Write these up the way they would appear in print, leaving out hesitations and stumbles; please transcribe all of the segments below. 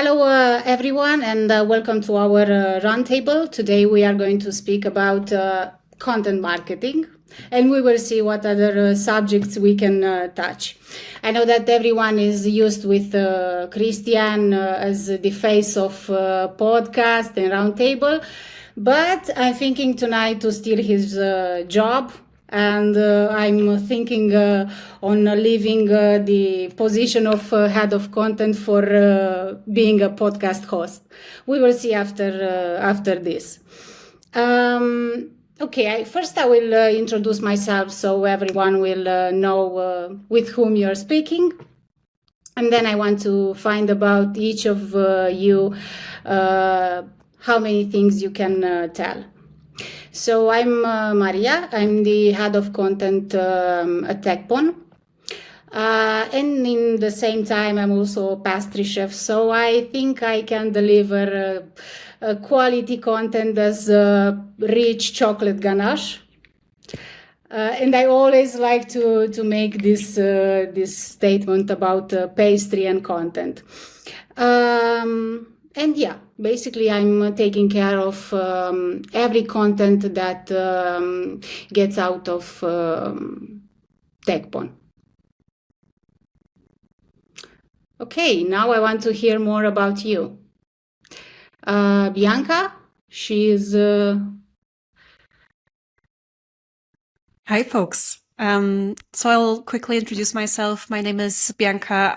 Hello, everyone, and welcome to our roundtable. Today we are going to speak about content marketing, and we will see what other subjects we can touch. I know that everyone is used with Christian as the face of podcast and roundtable, but I'm thinking tonight to steal his job. And I'm thinking on leaving the position of head of content for being a podcast host. We will see after this. Okay, first I will introduce myself so everyone will know with whom you're speaking. And then I want to find about each of you how many things you can tell. So I'm Maria. I'm the head of content at TechPon. And in the same time, I'm also a pastry chef. So I think I can deliver quality content as rich chocolate ganache. And I always like to make this statement about pastry and content. And yeah, basically I'm taking care of every content that gets out of TechPon. Okay, now I want to hear more about you. Bianca, she is... Hi, folks. So I'll quickly introduce myself. My name is Bianca.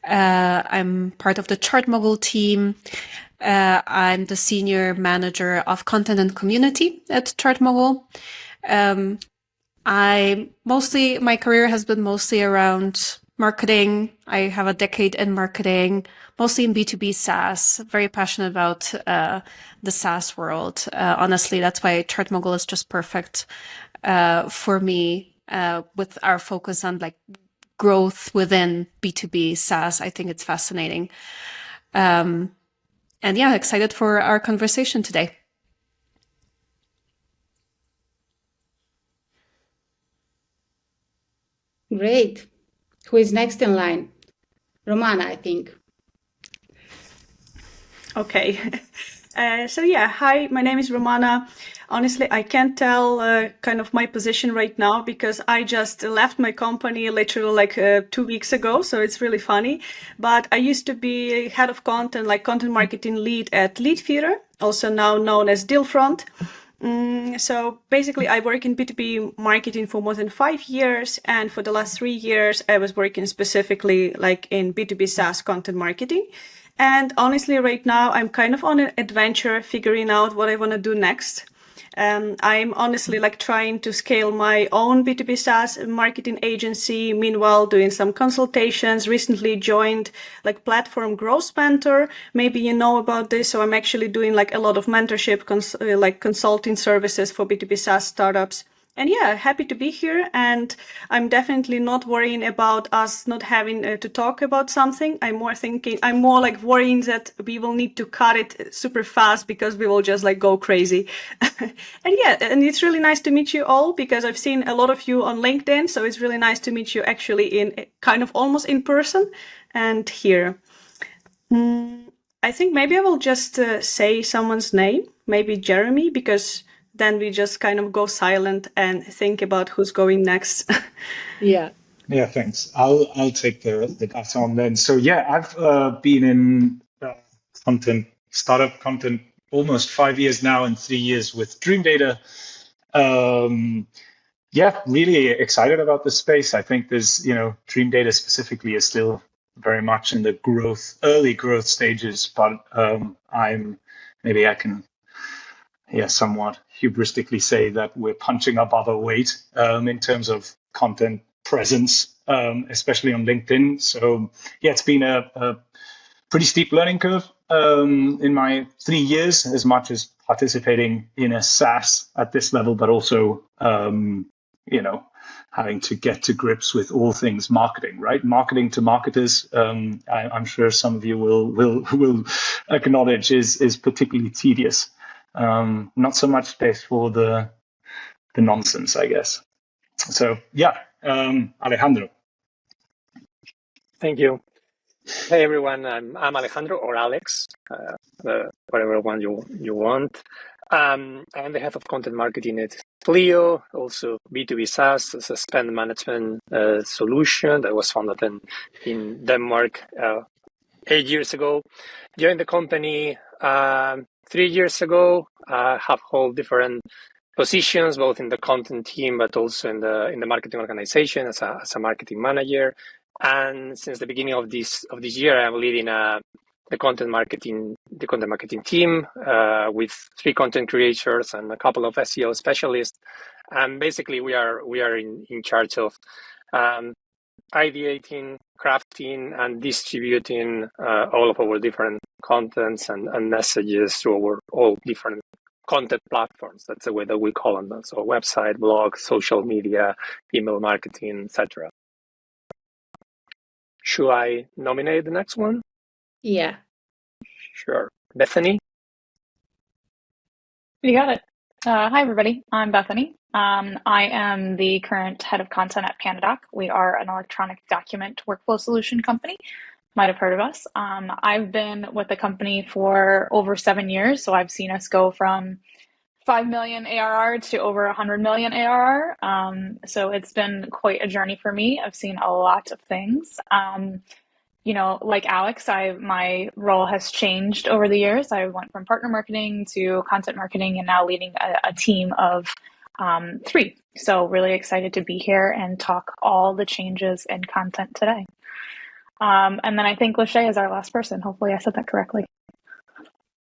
I'm part of the Chartmogul team. I'm the senior manager of content and community at Chartmogul. My career has been mostly around marketing. I have a decade in marketing, mostly in B2B SaaS, very passionate about the SaaS world. Honestly, that's why Chartmogul is just perfect for me with our focus on like growth within B2B SaaS. I think it's fascinating. And yeah, excited for our conversation today. Great. Who is next in line? Romana, I think. Okay. So yeah, hi, my name is Romana. Honestly, I can't tell kind of my position right now because I just left my company literally like 2 weeks ago. So it's really funny. But I used to be head of content, like content marketing lead at Leadfeeder, also now known as Dealfront. So basically, I work in B2B marketing for more than 5 years. And for the last 3 years, I was working specifically like in B2B SaaS content marketing. And honestly, right now, I'm kind of on an adventure figuring out what I want to do next. I'm honestly like trying to scale my own B2B SaaS marketing agency. Meanwhile, doing some consultations, recently joined like Platform Growth Mentor. Maybe you know about this. So I'm actually doing like a lot of mentorship, like consulting services for B2B SaaS startups. And yeah, happy to be here. And I'm definitely not worrying about us not having to talk about something. I'm more like worrying that we will need to cut it super fast because we will just like go crazy. And yeah, and it's really nice to meet you all because I've seen a lot of you on LinkedIn. So it's really nice to meet you actually in kind of almost in person and here. I think maybe I will just say someone's name, maybe Jeremy, because then we just kind of go silent and think about who's going next. Yeah. Yeah, thanks. I'll take the baton then. So yeah, I've been in startup content almost 5 years now and 3 years with Dream Data. Yeah, really excited about the space. I think there's, Dream Data specifically is still very much in the early growth stages, but maybe I can somewhat hubristically say that we're punching above our weight in terms of content presence, especially on LinkedIn. So yeah, it's been a pretty steep learning curve in my 3 years, as much as participating in a SaaS at this level, but also having to get to grips with all things marketing, right? Marketing to marketers, I'm sure some of you will acknowledge is particularly tedious. Not so much space for the nonsense, I guess. So yeah, Alejandro. Thank you. Hey everyone, I'm Alejandro or Alex, whatever one you want. I'm the head of content marketing at Clio, also B2B SaaS, as a spend management solution that was founded in Denmark 8 years ago. Joined the company 3 years ago. Have held different positions both in the content team but also in the marketing organization as a marketing manager. And since the beginning of this year, I'm leading the content marketing team with 3 content creators and a couple of SEO specialists. And basically, we are in charge of ideating, crafting, and distributing all of our different contents and messages through our all different content platforms. That's the way that we call them. So website, blog, social media, email marketing, etc. Should I nominate the next one? Yeah. Sure. Bethany? You got it. Hi, everybody. I'm Bethany. I am the current head of content at PandaDoc. We are an electronic document workflow solution company. Might have heard of us. I've been with the company for over 7 years, so I've seen us go from 5 million ARR to over 100 million ARR. So it's been quite a journey for me. I've seen a lot of things. Like Alex, my role has changed over the years. I went from partner marketing to content marketing and now leading a team of 3. So really excited to be here and talk all the changes in content today. And then I think Lachey is our last person. Hopefully I said that correctly.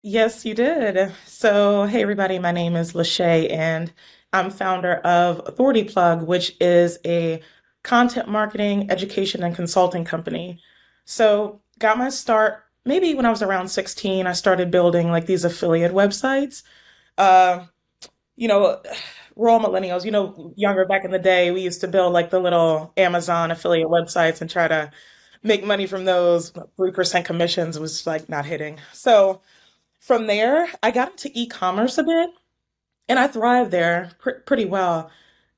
Yes, you did. So, hey, everybody, my name is Lachey, and I'm founder of Authority Plug, which is a content marketing, education, and consulting company. So, got my start maybe when I was around 16. I started building like these affiliate websites. We're all millennials, younger back in the day, we used to build like the little Amazon affiliate websites and try to make money from those. 3% commissions was like not hitting. So, from there, I got into e-commerce a bit, and I thrived there pretty well.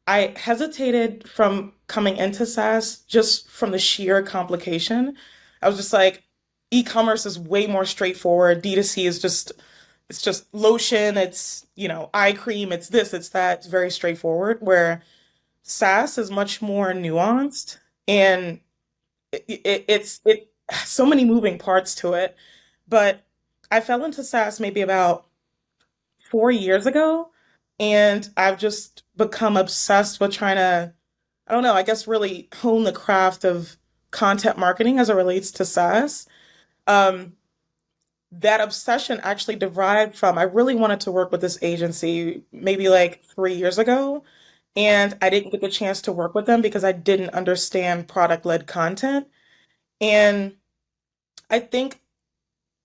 I hesitated from coming into SaaS just from the sheer complication. I was just like, e-commerce is way more straightforward. D2C is it's just lotion, it's, eye cream, it's this, it's that. It's very straightforward, where SaaS is much more nuanced, and it's so many moving parts to it. But I fell into SaaS maybe about 4 years ago, and I've just become obsessed with trying to, I don't know, I guess really hone the craft of content marketing as it relates to SaaS. That obsession actually derived from, I really wanted to work with this agency maybe like 3 years ago, and I didn't get the chance to work with them because I didn't understand product-led content. And I think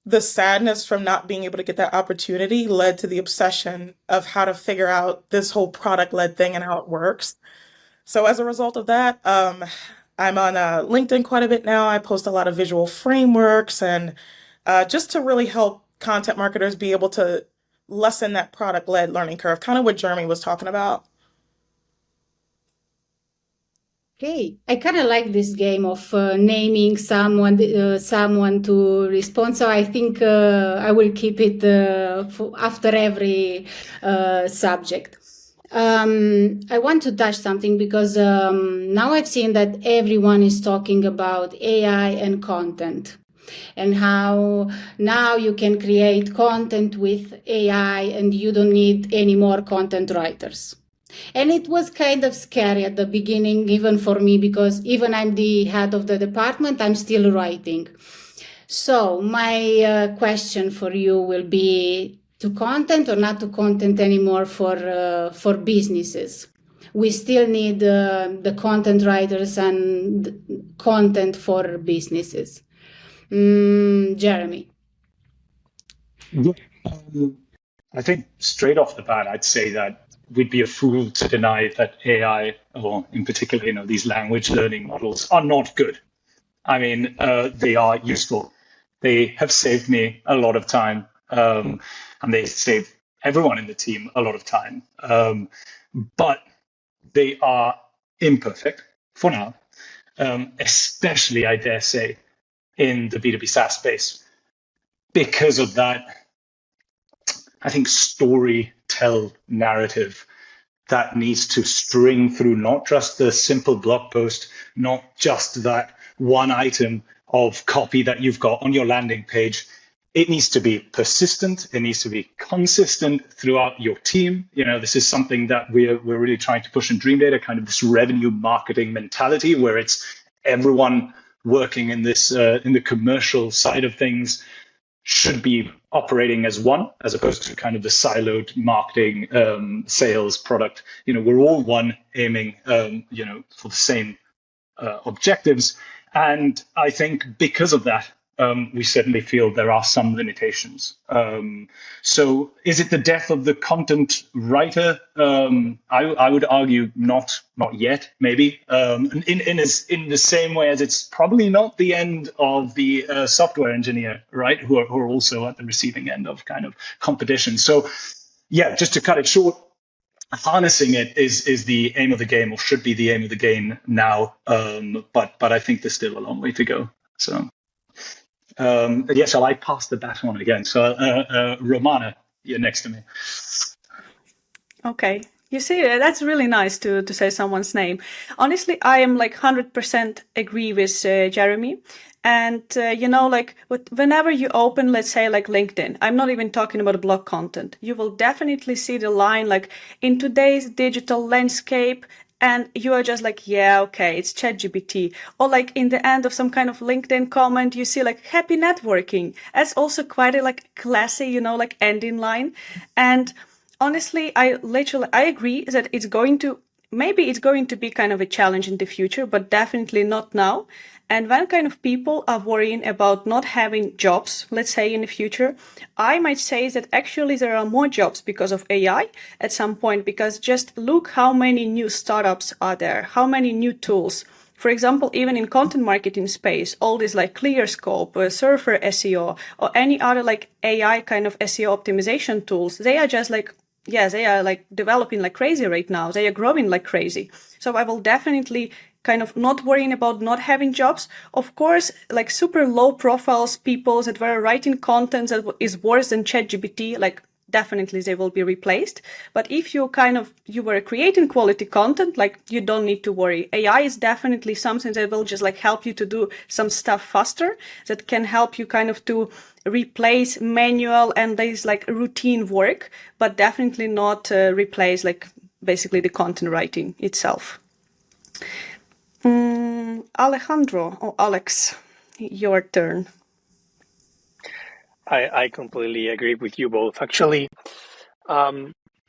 the sadness from not being able to get that opportunity led to the obsession of how to figure out this whole product-led thing and how it works. So as a result of that, I'm on LinkedIn quite a bit now. I post a lot of visual frameworks and just to really help content marketers be able to lessen that product-led learning curve, kind of what Jeremy was talking about. Okay, I kind of like this game of naming someone to respond. So I think I will keep it after every subject. I want to touch something because now I've seen that everyone is talking about AI and content, and how now you can create content with AI and you don't need any more content writers. And it was kind of scary at the beginning, even for me, because even I'm the head of the department, I'm still writing. So my question for you will be to content or not to content anymore for businesses. We still need the content writers and content for businesses. Jeremy. Yeah. I think straight off the bat, I'd say that we'd be a fool to deny that AI, or in particular, these language learning models are not good. I mean, they are useful. They have saved me a lot of time, and they save everyone in the team a lot of time. But they are imperfect for now, especially, I dare say, in the B2B SaaS space because of that, I think, story tell narrative that needs to string through not just the simple blog post, not just that one item of copy that you've got on your landing page. It needs to be persistent. It needs to be consistent throughout your team. This is something that we're really trying to push in Dream Data, kind of this revenue marketing mentality where it's everyone working in this in the commercial side of things should be operating as one, as opposed to kind of the siloed marketing, sales, product. We're all one, aiming, for the same objectives. And I think because of that, we certainly feel there are some limitations. So is it the death of the content writer? I would argue not yet, maybe. In the same way as it's probably not the end of the software engineer, right, who are also at the receiving end of kind of competition. So yeah, just to cut it short, harnessing it is the aim of the game, or should be the aim of the game now. But I think there's still a long way to go. So. Shall I pass the baton again? So, Romana, you're next to me. Okay. You see, that's really nice to say someone's name. Honestly, I am like 100% agree with Jeremy. And, whenever you open, let's say, like LinkedIn, I'm not even talking about blog content, you will definitely see the line, like, in today's digital landscape, and you are just like, yeah, okay, it's ChatGPT. Or like in the end of some kind of LinkedIn comment, you see like happy networking. That's also quite a like classy, like ending line. And honestly, I agree that maybe it's going to be kind of a challenge in the future, but definitely not now. And when kind of people are worrying about not having jobs, let's say in the future, I might say that actually there are more jobs because of AI at some point, because just look how many new startups are there, how many new tools. For example, even in content marketing space, all these like ClearScope, Surfer SEO, or any other like AI kind of SEO optimization tools, they are just like, they are like developing like crazy right now. They are growing like crazy. So I will definitely kind of not worrying about not having jobs. Of course, like super low profiles people that were writing content that is worse than ChatGPT, like definitely they will be replaced. But if you were creating quality content, like you don't need to worry. AI is definitely something that will just like help you to do some stuff faster, that can help you kind of to replace manual and these like routine work, but definitely not replace like basically the content writing itself. Alejandro or Alex, your turn. I completely agree with you both. Actually,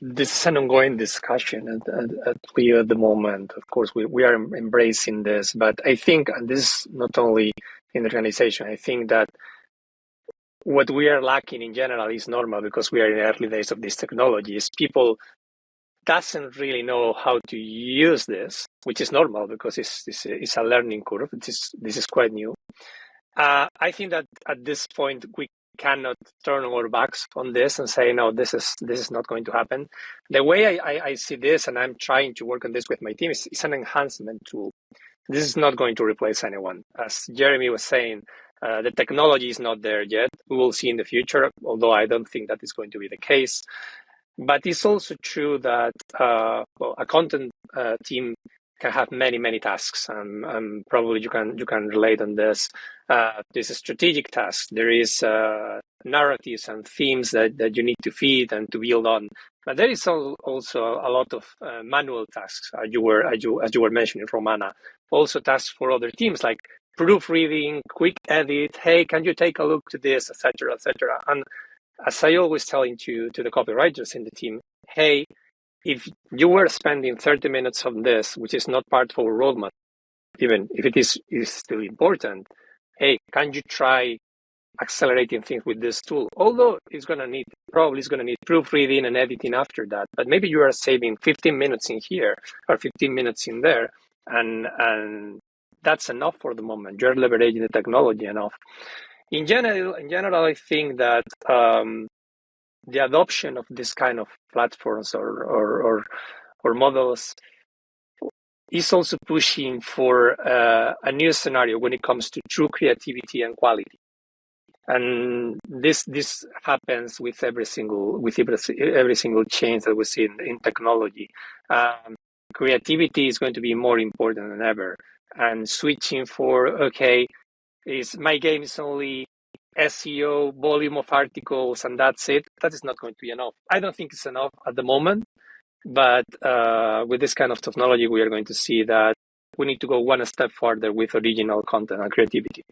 this is an ongoing discussion at Clio at the moment. Of course, we are embracing this, but I think, and this is not only in the organization, I think that what we are lacking in general is normal, because we are in the early days of these technologies. People doesn't really know how to use this, which is normal because it's a learning curve. This is quite new. I think that at this point we cannot turn our backs on this and say, no, this is not going to happen. The way I see this, and I'm trying to work on this with my team, is it's an enhancement tool. This is not going to replace anyone. As Jeremy was saying, the technology is not there yet. We will see in the future, although I don't think that is going to be the case. But it's also true that a content team can have many tasks, and probably you can relate on this. There's a strategic task. There is narratives and themes that you need to feed and to build on. But there is also a lot of manual tasks, as you were mentioning, Romana. Also tasks for other teams like proofreading, quick edit. Hey, can you take a look to this, etc., etc. And as I always telling to the copywriters in the team, hey, if you were spending 30 minutes on this, which is not part of our roadmap, even if it is still important, hey, can you try accelerating things with this tool? Although it's probably going to need proofreading and editing after that, but maybe you are saving 15 minutes in here or 15 minutes in there, and that's enough for the moment. You're leveraging the technology enough. In general, I think that the adoption of this kind of platforms or models is also pushing for a new scenario when it comes to true creativity and quality. And this happens with every single change that we see in technology. Creativity is going to be more important than ever. And switching for my game is only SEO, volume of articles, and that's it. That is not going to be enough. I don't think it's enough at the moment, but with this kind of technology, we are going to see that we need to go one step further with original content and creativity.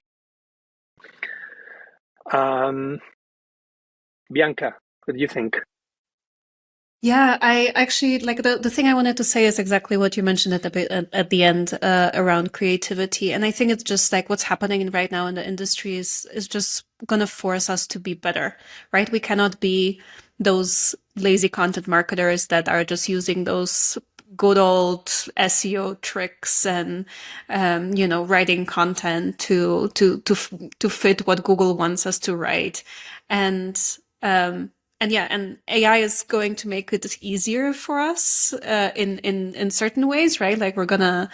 Bianca, what do you think? Yeah, I actually like the thing I wanted to say is exactly what you mentioned at the end around creativity. And I think it's just like what's happening right now in the industry is just going to force us to be better, right? We cannot be those lazy content marketers that are just using those good old SEO tricks and writing content to fit what Google wants us to write. And AI is going to make it easier for us in certain ways, right? Like we're gonna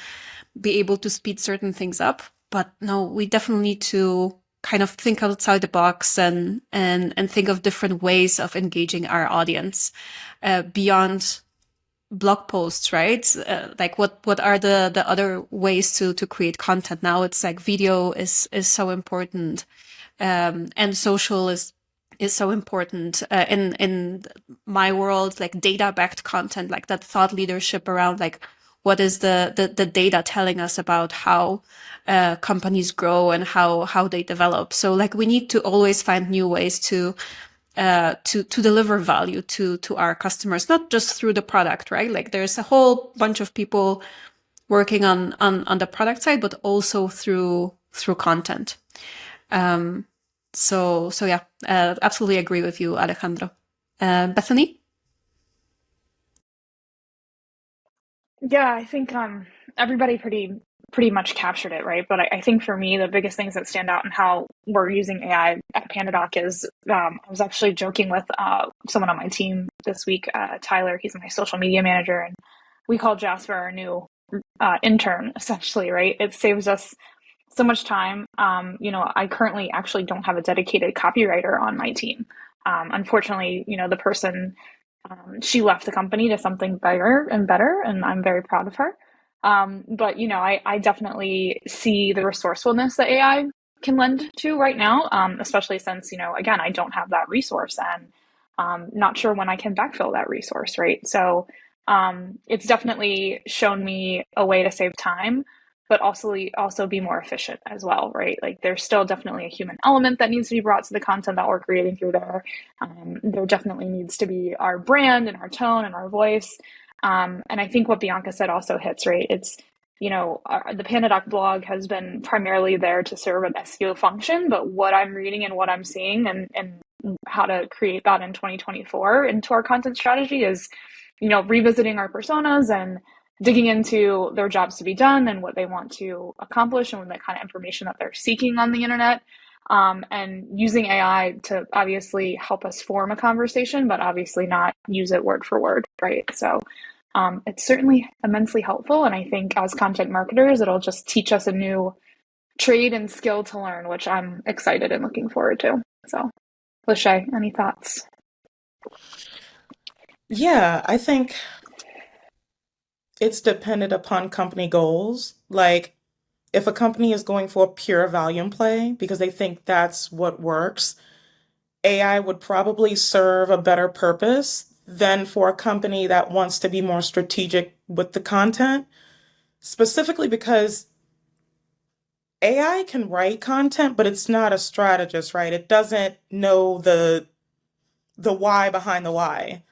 be able to speed certain things up, but no, we definitely need to kind of think outside the box and think of different ways of engaging our audience beyond blog posts, right? Like what are the other ways to create content now? It's like video is so important, and social is so important in my world. Like data-backed content, like that thought leadership around like what is the data telling us about how companies grow and how they develop. So like we need to always find new ways to deliver value to our customers, not just through the product, right? Like there's a whole bunch of people working on the product side, but also through content. So yeah, absolutely agree with you, Alejandro. Bethany? Yeah, I think everybody pretty much captured it, right? But I think for me, the biggest things that stand out in how we're using AI at PandaDoc is I was actually joking with someone on my team this week, Tyler. He's my social media manager, and we call Jasper our new intern, essentially, right? It saves us so much time. I currently actually don't have a dedicated copywriter on my team. Unfortunately, the person, she left the company to something bigger and better, and I'm very proud of her. But I definitely see the resourcefulness that AI can lend to right now, especially since, again, I don't have that resource and not sure when I can backfill that resource, right? So it's definitely shown me a way to save time, but also be more efficient as well, right? Like there's still definitely a human element that needs to be brought to the content that we're creating through there. There definitely needs to be our brand and our tone and our voice. And I think what Bianca said also hits, right? It's, the PandaDoc blog has been primarily there to serve an SEO function, but what I'm reading and what I'm seeing and how to create that in 2024 into our content strategy is, revisiting our personas and digging into their jobs to be done and what they want to accomplish and the kind of information that they're seeking on the internet. And using AI to obviously help us form a conversation, but obviously not use it word for word, right? So it's certainly immensely helpful. And I think as content marketers, it'll just teach us a new trade and skill to learn, which I'm excited and looking forward to. So, Lachey, any thoughts? Yeah, I think it's dependent upon company goals. Like, if a company is going for a pure volume play because they think that's what works, AI would probably serve a better purpose than for a company that wants to be more strategic with the content, specifically because AI can write content, but it's not a strategist, right? It doesn't know the why behind the why.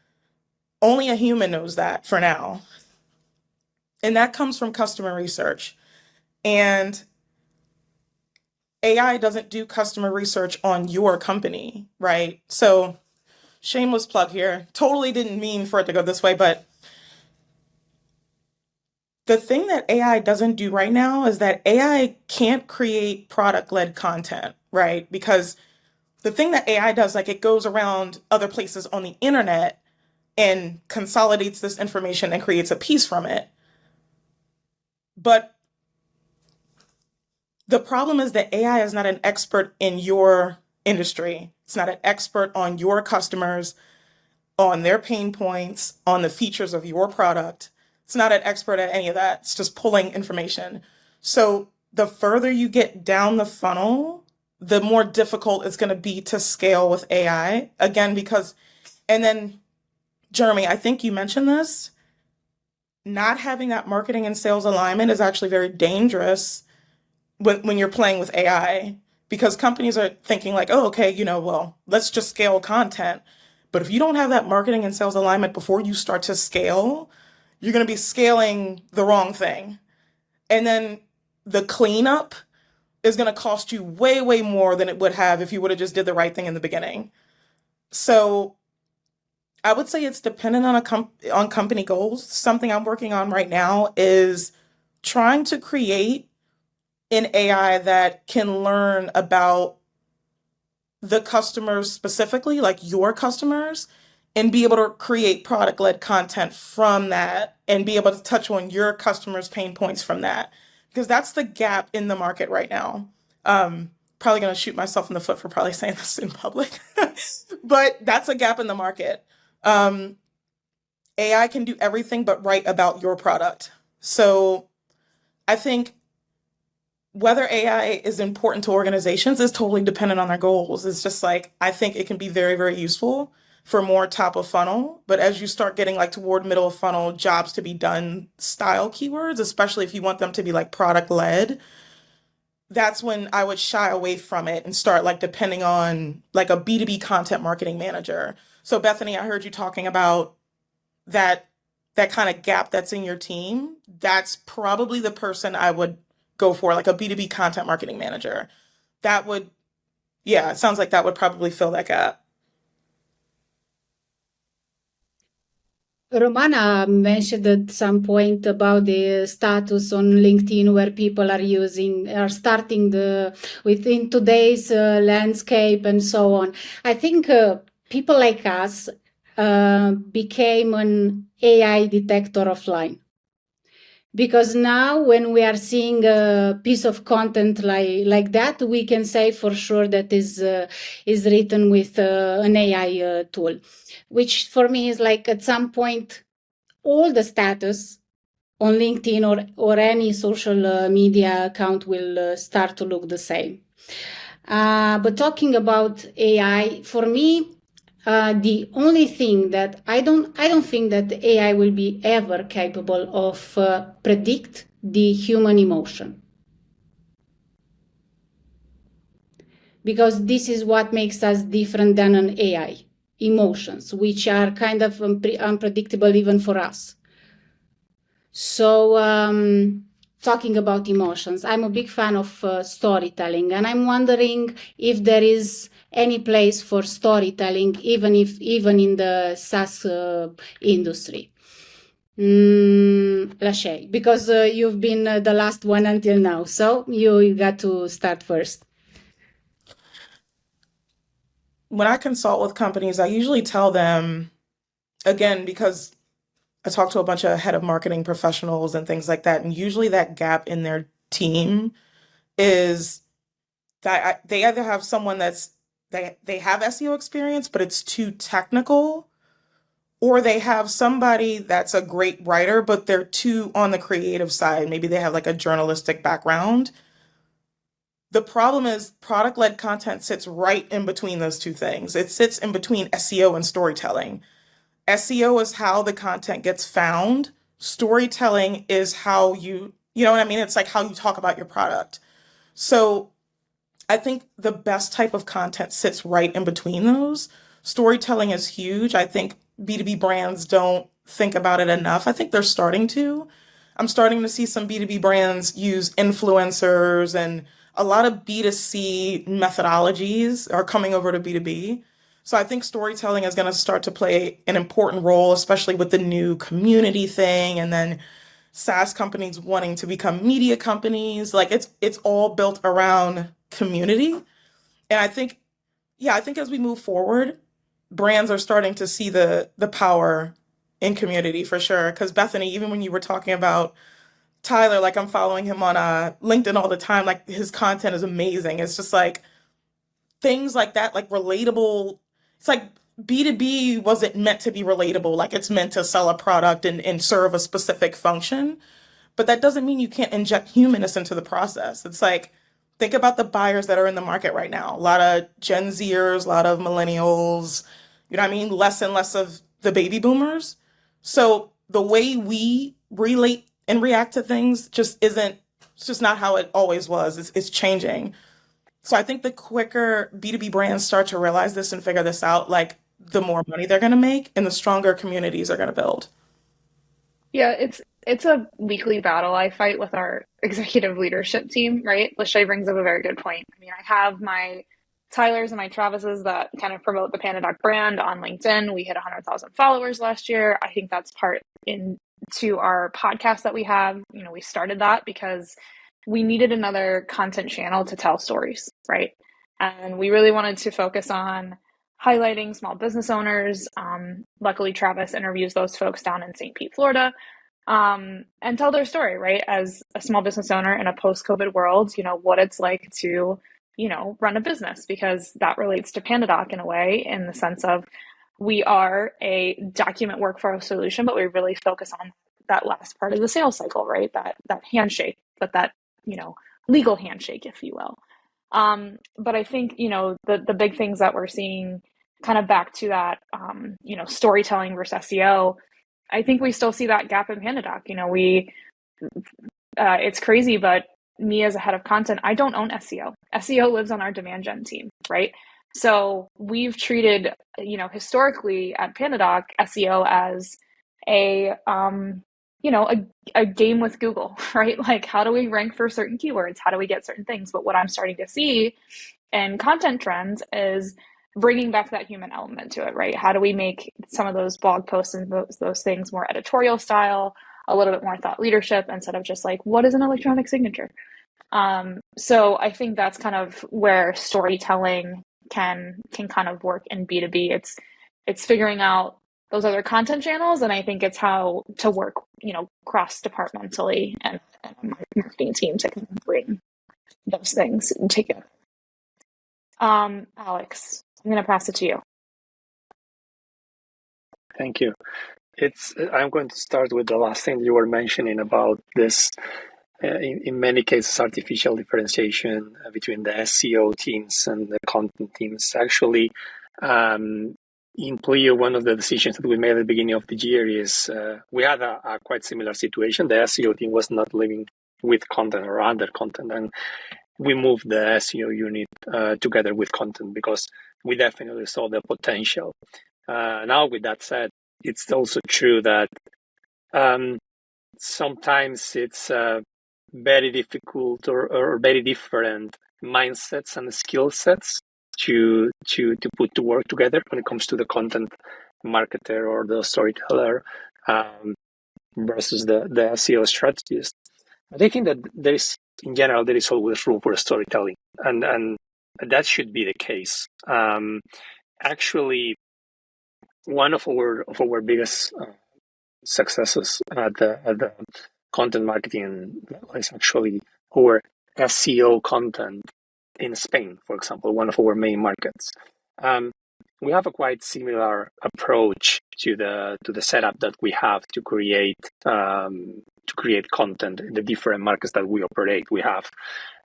Only a human knows that for now. And that comes from customer research. And AI doesn't do customer research on your company, right? So, shameless plug here. Totally didn't mean for it to go this way, but the thing that AI doesn't do right now is that AI can't create product-led content, right? Because the thing that AI does, like it goes around other places on the internet and consolidates this information and creates a piece from it. But the problem is that AI is not an expert in your industry. It's not an expert on your customers, on their pain points, on the features of your product. It's not an expert at any of that. It's just pulling information. So the further you get down the funnel, the more difficult it's going to be to scale with AI. Again, because, and then Jeremy, I think you mentioned this, not having that marketing and sales alignment is actually very dangerous when you're playing with AI, because companies are thinking like, oh, okay, well, let's just scale content. But if you don't have that marketing and sales alignment before you start to scale, you're going to be scaling the wrong thing. And then the cleanup is going to cost you way, way more than it would have if you would have just did the right thing in the beginning. So I would say it's dependent on company goals. Something I'm working on right now is trying to create an AI that can learn about the customers specifically, like your customers, and be able to create product-led content from that and be able to touch on your customers' pain points from that. Because that's the gap in the market right now. Probably going to shoot myself in the foot for probably saying this in public, but that's a gap in the market. AI can do everything but write about your product. So I think whether AI is important to organizations is totally dependent on their goals. It's just like, I think it can be very, very useful for more top of funnel. But as you start getting like toward middle of funnel, jobs to be done style keywords, especially if you want them to be like product led, that's when I would shy away from it and start like depending on like a B2B content marketing manager. So Bethany, I heard you talking about that kind of gap that's in your team. That's probably the person I would go for, like a B2B content marketing manager. That would, yeah, it sounds like that would probably fill that gap. Romana mentioned at some point about the status on LinkedIn where people are starting within today's landscape and so on. I think people like us became an AI detector offline. Because now when we are seeing a piece of content like that, we can say for sure that is written with an AI tool, which for me is like at some point, all the status on LinkedIn or any social media account will start to look the same. But talking about AI, for me, the only thing that I don't think that the AI will be ever capable of predict the human emotion, because this is what makes us different than an AI. Emotions, which are kind of unpredictable even for us. So talking about emotions, I'm a big fan of storytelling, and I'm wondering if there is any place for storytelling, even in the SaaS industry. Lachey, because you've been the last one until now, so you got to start first. When I consult with companies, I usually tell them, again, because I talk to a bunch of head of marketing professionals and things like that, and usually that gap in their team is that they either have someone they have SEO experience, but it's too technical, or they have somebody that's a great writer, but they're too on the creative side. Maybe they have like a journalistic background. The problem is product-led content sits right in between those two things. It sits in between SEO and storytelling. SEO is how the content gets found. Storytelling is how you know what I mean? It's like how you talk about your product. So I think the best type of content sits right in between those. Storytelling is huge. I think B2B brands don't think about it enough. I think they're starting to. I'm starting to see some B2B brands use influencers, and a lot of B2C methodologies are coming over to B2B. So I think storytelling is going to start to play an important role, especially with the new community thing, and then SaaS companies wanting to become media companies. Like it's all built around community. And I think as we move forward, brands are starting to see the power in community for sure. Because Bethany, even when you were talking about Tyler, like I'm following him on LinkedIn all the time. Like his content is amazing. It's just like things like that, like relatable. It's like B2B wasn't meant to be relatable. Like it's meant to sell a product and serve a specific function. But that doesn't mean you can't inject humanness into the process. It's like, think about the buyers that are in the market right now. A lot of Gen Zers, a lot of millennials, you know what I mean? Less and less of the baby boomers. So the way we relate and react to things just isn't, it's just not how it always was. It's changing. So I think the quicker B2B brands start to realize this and figure this out, like the more money they're going to make and the stronger communities they're going to build. Yeah, it's a weekly battle I fight with our executive leadership team, right? Lachey brings up a very good point. I mean, I have my Tylers and my Travises that kind of promote the PandaDoc brand on LinkedIn. We hit 100,000 followers last year. I think that's part into our podcast that we have. You know, we started that because we needed another content channel to tell stories, right? And we really wanted to focus on highlighting small business owners. Luckily, Travis interviews those folks down in St. Pete, Florida, and tell their story, right? As a small business owner in a post-COVID world, you know, what it's like to, you know, run a business, because that relates to PandaDoc in a way, in the sense of we are a document workflow solution, but we really focus on that last part of the sales cycle, right? That handshake, but that, you know, legal handshake, if you will. But I think, you know, the big things that we're seeing kind of back to that, you know, storytelling versus SEO, I think we still see that gap in PandaDoc. You know, it's crazy, but me as a head of content, I don't own SEO. SEO lives on our demand gen team, right? So we've treated, you know, historically at PandaDoc, SEO as a, you know, a game with Google, right? Like, how do we rank for certain keywords? How do we get certain things? But what I'm starting to see in content trends is bringing back that human element to it, right? How do we make some of those blog posts and those things more editorial style, a little bit more thought leadership, instead of just like, what is an electronic signature? So I think that's kind of where storytelling can kind of work in B2B. It's figuring out those other content channels, and I think it's how to work, you know, cross-departmentally and a marketing team to kind of bring those things together. Alex, I'm going to pass it to you. Thank you. I'm going to start with the last thing you were mentioning about this. In many cases, artificial differentiation between the SEO teams and the content teams. Actually, in Pleo, one of the decisions that we made at the beginning of the year is we had a quite similar situation. The SEO team was not living with content or under content, and we moved the SEO unit together with content because we definitely saw the potential. Now, with that said, it's also true that sometimes it's very difficult or very different mindsets and skill sets to put to work together when it comes to the content marketer or the storyteller versus the SEO strategist. But I think that in general, there is always room for storytelling, and that should be the case. Actually, one of our biggest successes at the content marketing is actually our SEO content in Spain, for example, one of our main markets. We have a quite similar approach to the setup that we have to create content in the different markets that we operate. We have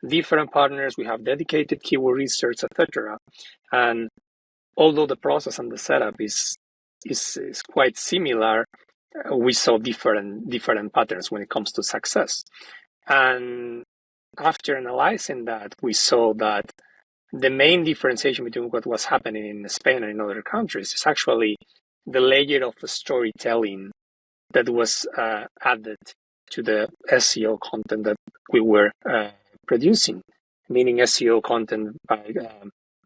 different partners, we have dedicated keyword research, etc. And although the process and the setup is quite similar, we saw different patterns when it comes to success. And after analyzing that, we saw that the main differentiation between what was happening in Spain and in other countries is actually the layer of storytelling that was added to the SEO content that we were producing, meaning SEO content by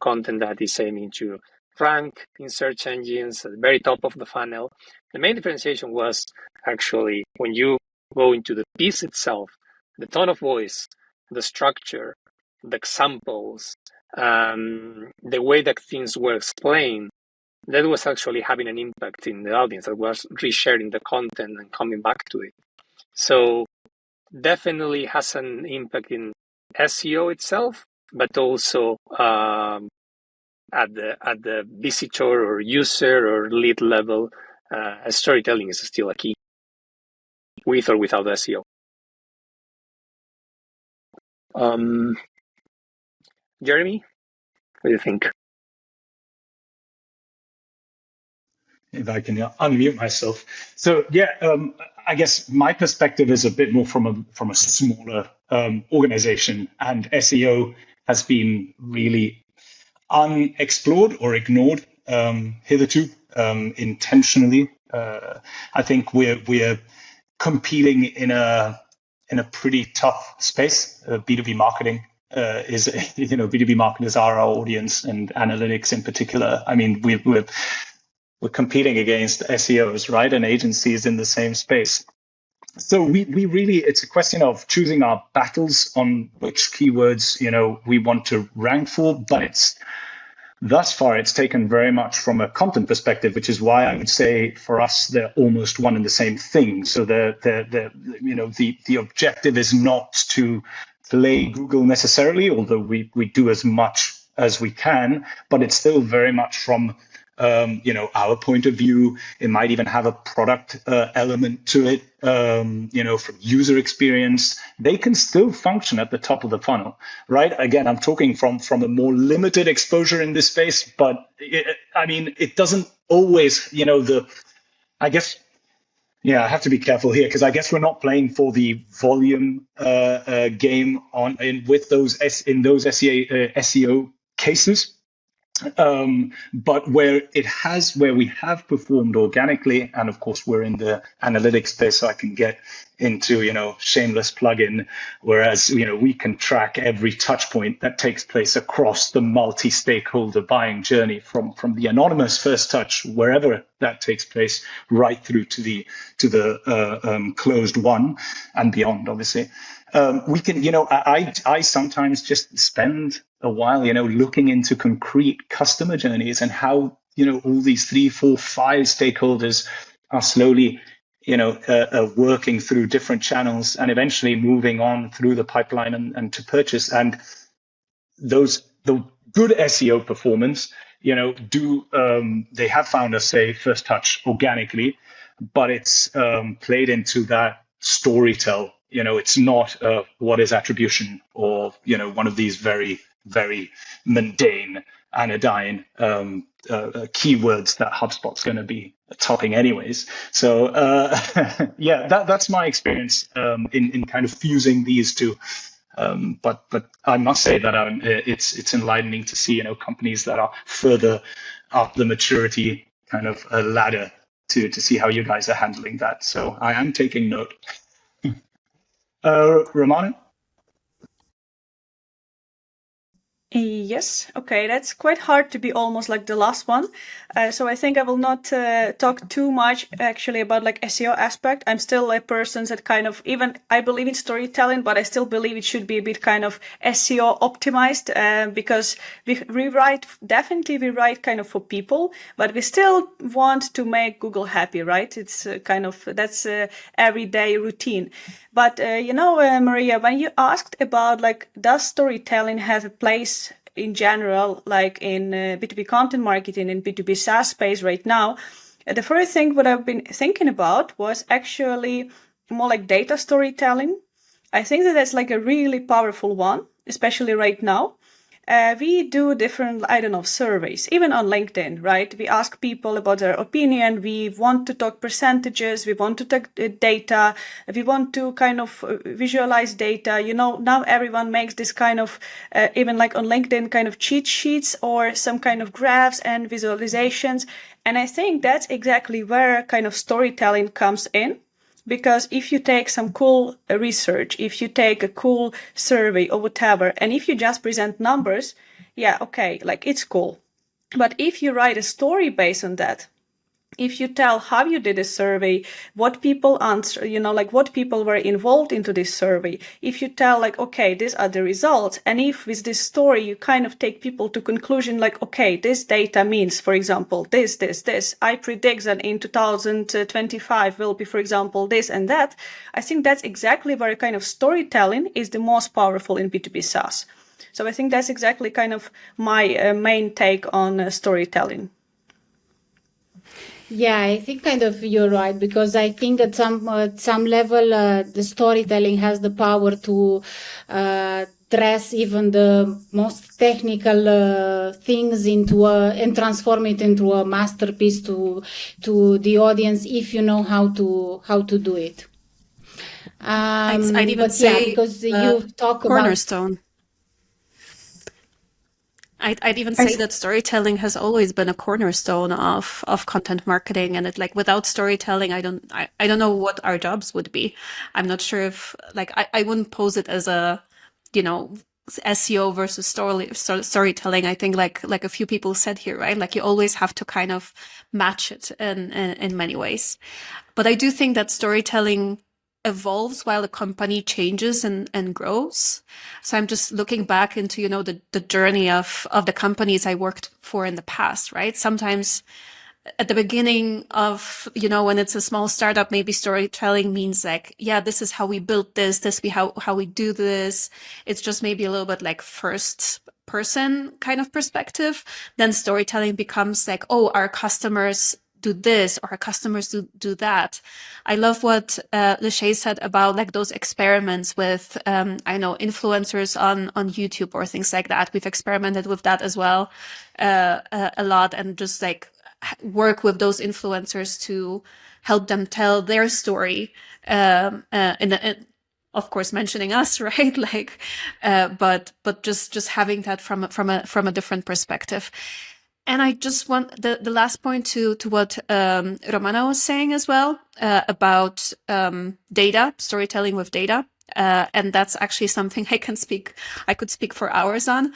content that is aiming to rank in search engines at the very top of the funnel. The main differentiation was actually when you go into the piece itself, the tone of voice, the structure, the examples, the way that things were explained, that was actually having an impact in the audience, that was resharing the content and coming back to it. So definitely has an impact in SEO itself, but also at the visitor or user or lead level, storytelling is still a key, with or without SEO. Jeremy, what do you think? If I can unmute myself. So yeah, I guess my perspective is a bit more from a smaller organization, and SEO has been really unexplored or ignored hitherto, intentionally. I think we're competing in a pretty tough space. B2B marketing is, B2B marketers are our audience, and analytics in particular. I mean, we're competing against SEOs, right, and agencies in the same space. So we really, it's a question of choosing our battles on which keywords, we want to rank for, but thus far, it's taken very much from a content perspective, which is why I would say for us they're almost one and the same thing. So the objective is not to play Google necessarily, although we do as much as we can, but it's still very much from our point of view. It might even have a product element to it, from user experience. They can still function at the top of the funnel, right? Again, I'm talking from a more limited exposure in this space, but it doesn't always, I guess, I have to be careful here because I guess we're not playing for the volume game with those SEO cases. But where we have performed organically, and of course we're in the analytics space, so I can get into, shameless plug-in, whereas, we can track every touch point that takes place across the multi-stakeholder buying journey from the anonymous first touch, wherever that takes place, right through to the closed one and beyond, obviously. We can, I sometimes just spend a while, looking into concrete customer journeys and how, all these 3, 4, 5 stakeholders are slowly, working through different channels and eventually moving on through the pipeline and to purchase. And the good SEO performance, they have found us, say, first touch organically, but it's played into that storytell. It's not what is attribution or, one of these very, very mundane, anodyne keywords that HubSpot's going to be topping anyways. So that's my experience in kind of fusing these two. But I must say that it's enlightening to see, companies that are further up the maturity kind of ladder to see how you guys are handling that. So I am taking note. Romano? Yes, okay, that's quite hard to be almost like the last one. So I think I will not talk too much actually about like SEO aspect. I'm still a person that kind of, even I believe in storytelling, but I still believe it should be a bit kind of SEO optimized because we write kind of for people, but we still want to make Google happy, right? It's that's everyday routine. But, Maria, when you asked about like, does storytelling have a place in general, like in B2B content marketing and B2B SaaS space right now, the first thing what I've been thinking about was actually more like data storytelling. I think that's like a really powerful one, especially right now. We do different, surveys, even on LinkedIn, right? We ask people about their opinion. We want to talk percentages. We want to talk data. We want to kind of visualize data. Now everyone makes this kind of, even like on LinkedIn, kind of cheat sheets or some kind of graphs and visualizations. And I think that's exactly where kind of storytelling comes in. Because if you take some cool research, if you take a cool survey or whatever, and if you just present numbers, yeah, okay, like it's cool. But if you write a story based on that, if you tell how you did a survey, what people answer, like what people were involved into this survey, if you tell like, okay, these are the results, and if with this story you kind of take people to conclusion like, okay, this data means, for example, this, I predict that in 2025 will be, for example, this and that. I think that's exactly where kind of storytelling is the most powerful in B2B SaaS. So I think that's exactly kind of my main take on storytelling. Yeah, I think kind of you're right, because I think at some level the storytelling has the power to dress even the most technical things into and transform it into a masterpiece to the audience if you know how to do it. I'd even But say yeah, because you talk about cornerstone. I'd even say that storytelling has always been a cornerstone of content marketing, and without storytelling, I don't know what our jobs would be. I'm not sure if I wouldn't pose it as a, SEO versus storytelling. I think like a few people said here, right? Like you always have to kind of match it in many ways. But I do think that storytelling evolves while the company changes and grows. So I'm just looking back into, the journey of the companies I worked for in the past, right? Sometimes at the beginning of, when it's a small startup, maybe storytelling means like, yeah, this is how we built this be how we do this. It's just maybe a little bit like first person kind of perspective. Then storytelling becomes like, oh, our customers do this or our customers do that. I love what Lachey said about like those experiments with, influencers on YouTube or things like that. We've experimented with that as well a lot, and just like work with those influencers to help them tell their story. Of course, mentioning us, right? But just having that from a different perspective. And I just want the last point to what Romana was saying as well about data, storytelling with data. And that's actually something I could speak for hours on.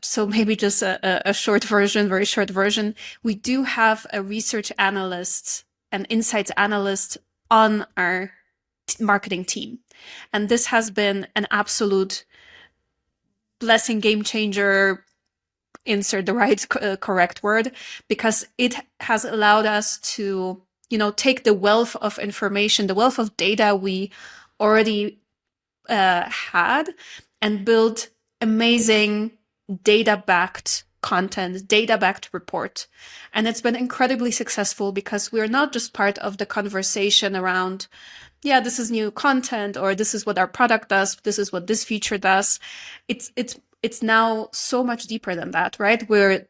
So maybe just a short version, very short version. We do have a research analyst, an insights analyst on our marketing team. And this has been an absolute blessing, game changer, insert the right correct word, because it has allowed us to, take the wealth of information, the wealth of data we already had, and build amazing data-backed content, data-backed report. And it's been incredibly successful because we're not just part of the conversation around, yeah, this is new content, or this is what our product does, this is what this feature does. It's now so much deeper than that, right? We're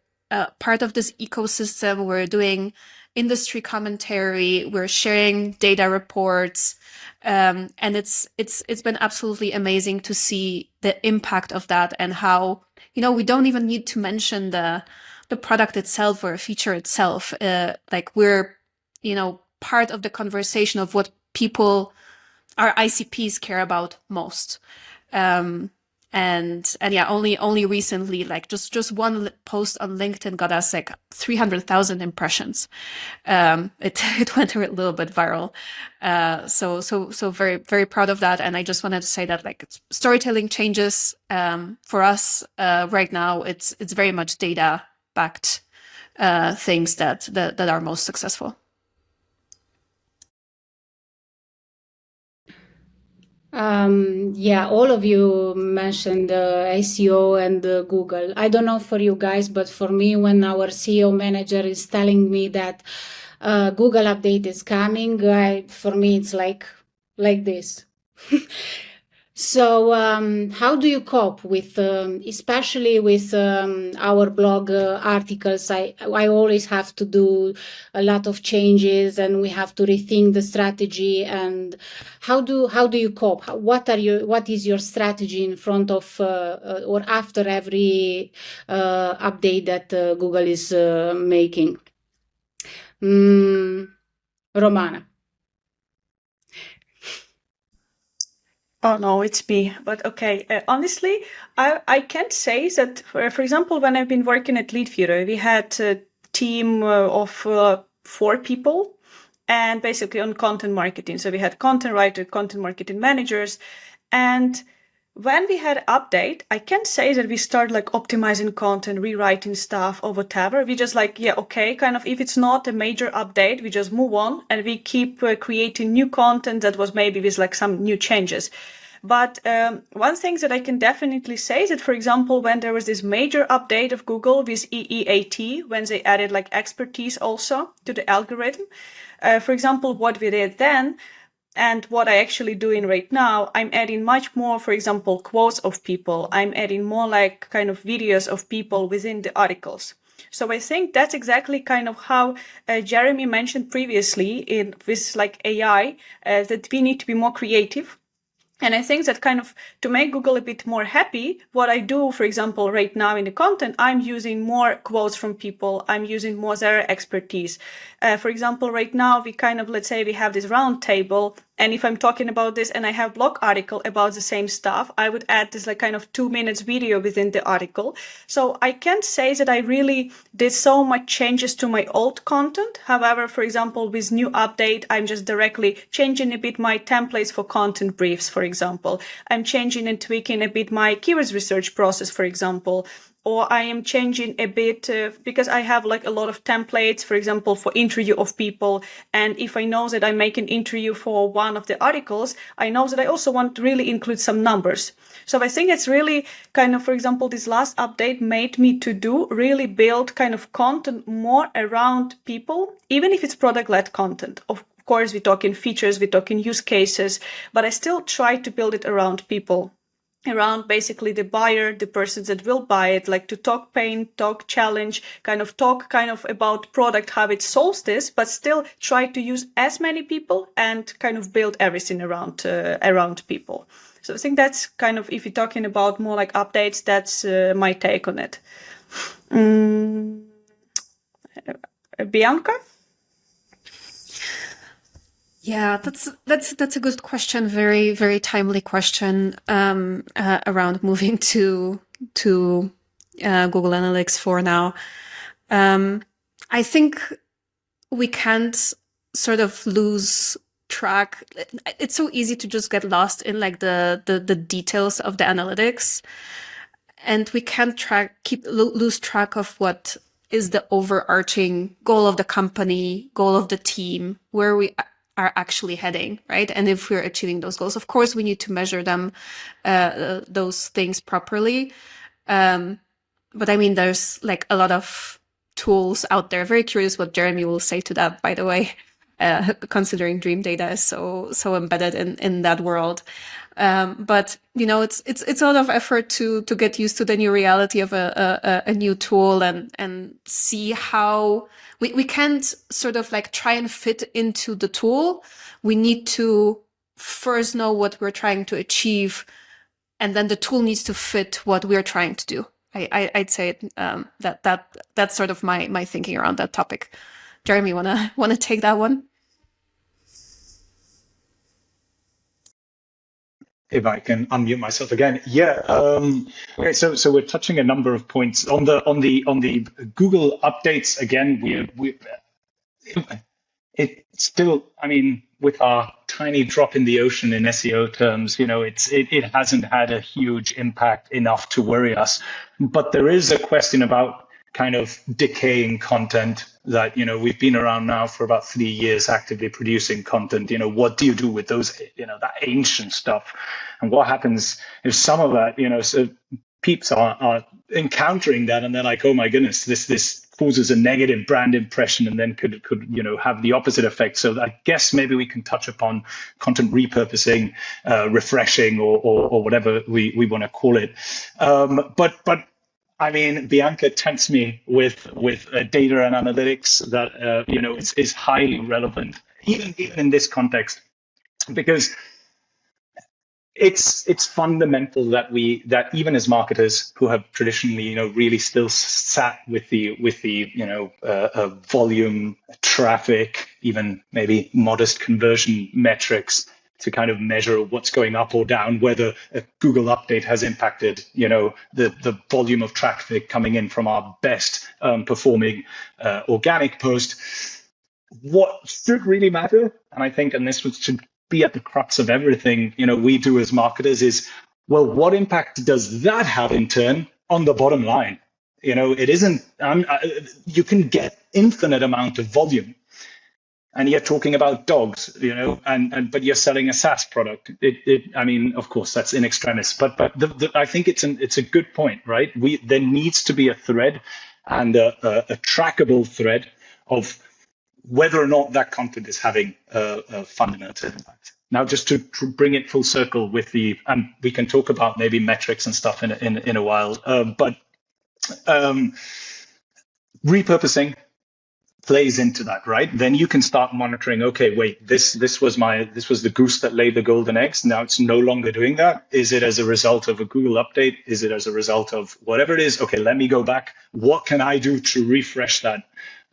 part of this ecosystem. We're doing industry commentary. We're sharing data reports, and it's been absolutely amazing to see the impact of that, and how we don't even need to mention the product itself or a feature itself. Like we're part of the conversation of what people, our ICPs, care about most. And yeah, only recently, like just one post on LinkedIn got us like 300,000 impressions. It went a little bit viral. So very, very proud of that. And I just wanted to say that like storytelling changes for us right now. It's very much data backed things that are most successful. Yeah, all of you mentioned SEO and Google. I don't know for you guys, but for me, when our CEO manager is telling me that Google update is coming, for me, it's like this. So how do you cope with, especially with our blog articles? I always have to do a lot of changes, and we have to rethink the strategy. And how do you cope? What is your strategy in front of or after every update that Google is making? Romana. Oh no, it's me. But okay, honestly, I can't say that. For example, when I've been working at Leadfury, we had a team of 4 people, and basically on content marketing. So we had content writer, content marketing managers, and when we had update, I can't say that we start like optimizing content, rewriting stuff or whatever. We just like, yeah, okay, kind of if it's not a major update, we just move on and we keep creating new content that was maybe with like some new changes. But one thing that I can definitely say is that, for example, when there was this major update of Google with EEAT, when they added like expertise also to the algorithm, for example, what we did then, and what I actually doing right now, I'm adding much more, for example, quotes of people. I'm adding more like kind of videos of people within the articles. So I think that's exactly kind of how Jeremy mentioned previously with like AI, that we need to be more creative. And I think that kind of to make Google a bit more happy, what I do, for example, right now in the content, I'm using more quotes from people. I'm using more their expertise. For example, right now, we kind of, let's say we have this round table. And if I'm talking about this and I have blog article about the same stuff, I would add this like kind of 2 minutes video within the article. So I can't say that I really did so much changes to my old content. However, for example, with new update, I'm just directly changing a bit my templates for content briefs, for example. I'm changing and tweaking a bit my keywords research process, for example. Or I am changing a bit because I have like a lot of templates, for example, for interview of people. And if I know that I make an interview for one of the articles, I know that I also want to really include some numbers. So I think it's really kind of, for example, this last update made me to really build kind of content more around people, even if it's product-led content. Of course, we're talking features, we're talking use cases, but I still try to build it around people, around basically the buyer, the persons that will buy it, like to talk pain, talk challenge, talk about product, how it solves this, but still try to use as many people and kind of build everything around people. So I think that's kind of, if you're talking about more like updates, that's my take on it. Bianca? Yeah, that's a good question. Very, very timely question around moving to Google Analytics 4 now. I think we can't sort of lose track. It's so easy to just get lost in like the details of the analytics, and we can't lose track of what is the overarching goal of the company, goal of the team, where we are actually heading, right? And if we're achieving those goals, of course, we need to measure them, those things properly. But I mean, there's like a lot of tools out there. Very curious what Jeremy will say to that, by the way, considering Dream Data is so embedded in that world. But you know, it's a lot of effort to get used to the new reality of a new tool and see how we can't sort of like try and fit into the tool. We need to first know what we're trying to achieve, and then the tool needs to fit what we're trying to do. I'd say that's sort of my thinking around that topic. Jeremy, wanna take that one? If I can unmute myself again, yeah. Okay, so we're touching a number of points on the Google updates. Again, it's still, I mean, with our tiny drop in the ocean in SEO terms, you know, it hasn't had a huge impact enough to worry us. But there is a question about kind of decaying content that, you know, we've been around now for about 3 years actively producing content. You know, what do you do with those, you know, that ancient stuff? And what happens if some of that, you know, so peeps are encountering that and they're like, oh my goodness, this causes a negative brand impression and then could you know, have the opposite effect. So I guess maybe we can touch upon content repurposing, refreshing, or whatever we want to call it. But I mean, Bianca tempts me with data and analytics that you know, is highly relevant, even in this context, because it's fundamental that even as marketers who have traditionally, you know, really still sat with the you know, volume, traffic, even maybe modest conversion metrics to kind of measure what's going up or down, whether a Google update has impacted, you know, the volume of traffic coming in from our best performing organic post. what should really matter, and I think, and this should be at the crux of everything, we do as marketers is, well, what impact does that have in turn on the bottom line? It isn't, you can get infinite amount of volume, and you're talking about dogs, but you're selling a SaaS product. I mean, of course, that's in extremis, but I think it's a good point, right? There needs to be a thread and a trackable thread of whether or not that content is having a fundamental impact. Now, just to bring it full circle with and we can talk about maybe metrics and stuff in a while, but repurposing plays into that, right? Then you can start monitoring. Okay, wait, this was the goose that laid the golden eggs. Now it's no longer doing that. Is it as a result of a Google update? Is it as a result of whatever it is? Okay, let me go back. What can I do to refresh that?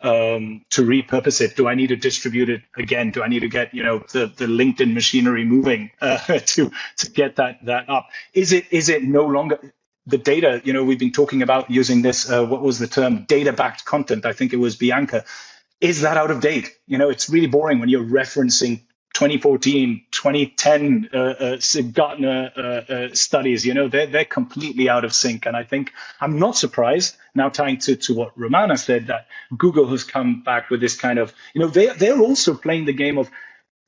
To repurpose it? Do I need to distribute it again? Do I need to get the LinkedIn machinery moving to get that up? Is it no longer the data? We've been talking about using this. What was the term? Data-backed content. I think it was Bianca. Is that out of date? It's really boring when you're referencing 2014, 2010 Gartner studies. They're completely out of sync. And I think I'm not surprised, now tying to what Romana said, that Google has come back with this kind of, they're also playing the game of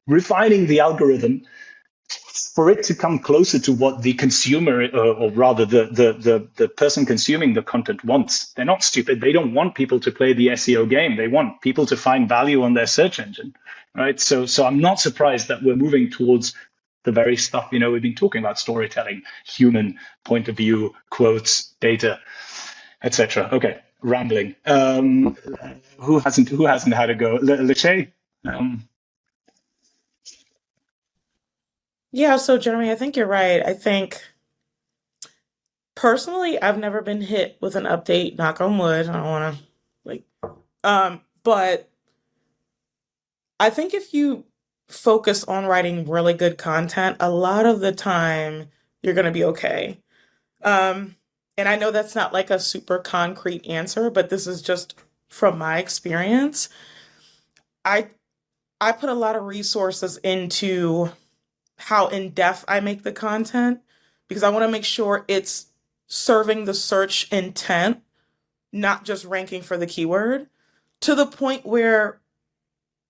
refining the algorithm for it to come closer to what the consumer, or rather the person consuming the content wants. They're not stupid. They don't want people to play the SEO game. They want people to find value on their search engine, right? So I'm not surprised that we're moving towards the very stuff, we've been talking about: storytelling, human point of view, quotes, data, etc. Okay, rambling. Who hasn't had a go? Lachey? Yeah, so Jeremy, I think you're right. I think personally, I've never been hit with an update, knock on wood. I don't want to but I think if you focus on writing really good content, a lot of the time you're going to be okay. And I know that's not like a super concrete answer, but this is just from my experience. I put a lot of resources into how in-depth I make the content, because I want to make sure it's serving the search intent, not just ranking for the keyword, to the point where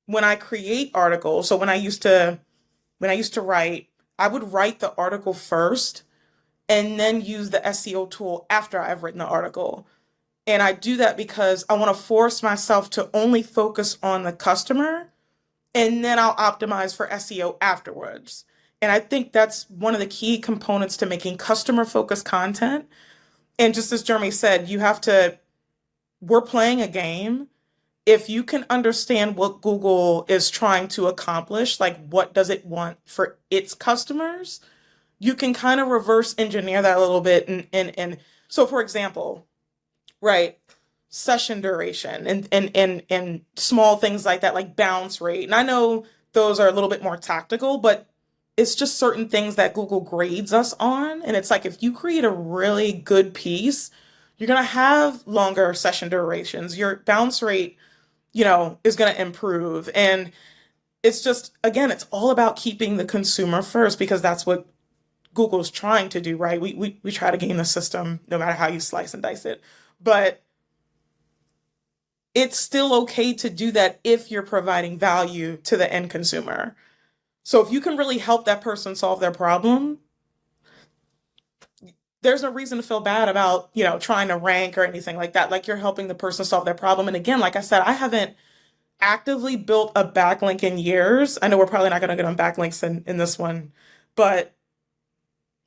when I create articles, so when I used to write, I would write the article first and then use the SEO tool after I've written the article. And I do that because I want to force myself to only focus on the customer, and then I'll optimize for SEO afterwards. And I think that's one of the key components to making customer-focused content. And just as Jeremy said, we're playing a game. If you can understand what Google is trying to accomplish, like what does it want for its customers, you can kind of reverse engineer that a little bit. And so, for example, right, session duration and small things like that, like bounce rate. And I know those are a little bit more tactical, but it's just certain things that Google grades us on. And it's like, if you create a really good piece, you're going to have longer session durations. Your bounce rate, is going to improve. And it's just, again, it's all about keeping the consumer first, because that's what Google's trying to do, right? We try to game the system no matter how you slice and dice it. But it's still okay to do that if you're providing value to the end consumer. So if you can really help that person solve their problem, there's no reason to feel bad about, trying to rank or anything like that. Like, you're helping the person solve their problem. And again, like I said, I haven't actively built a backlink in years. I know we're probably not going to get on backlinks in this one, but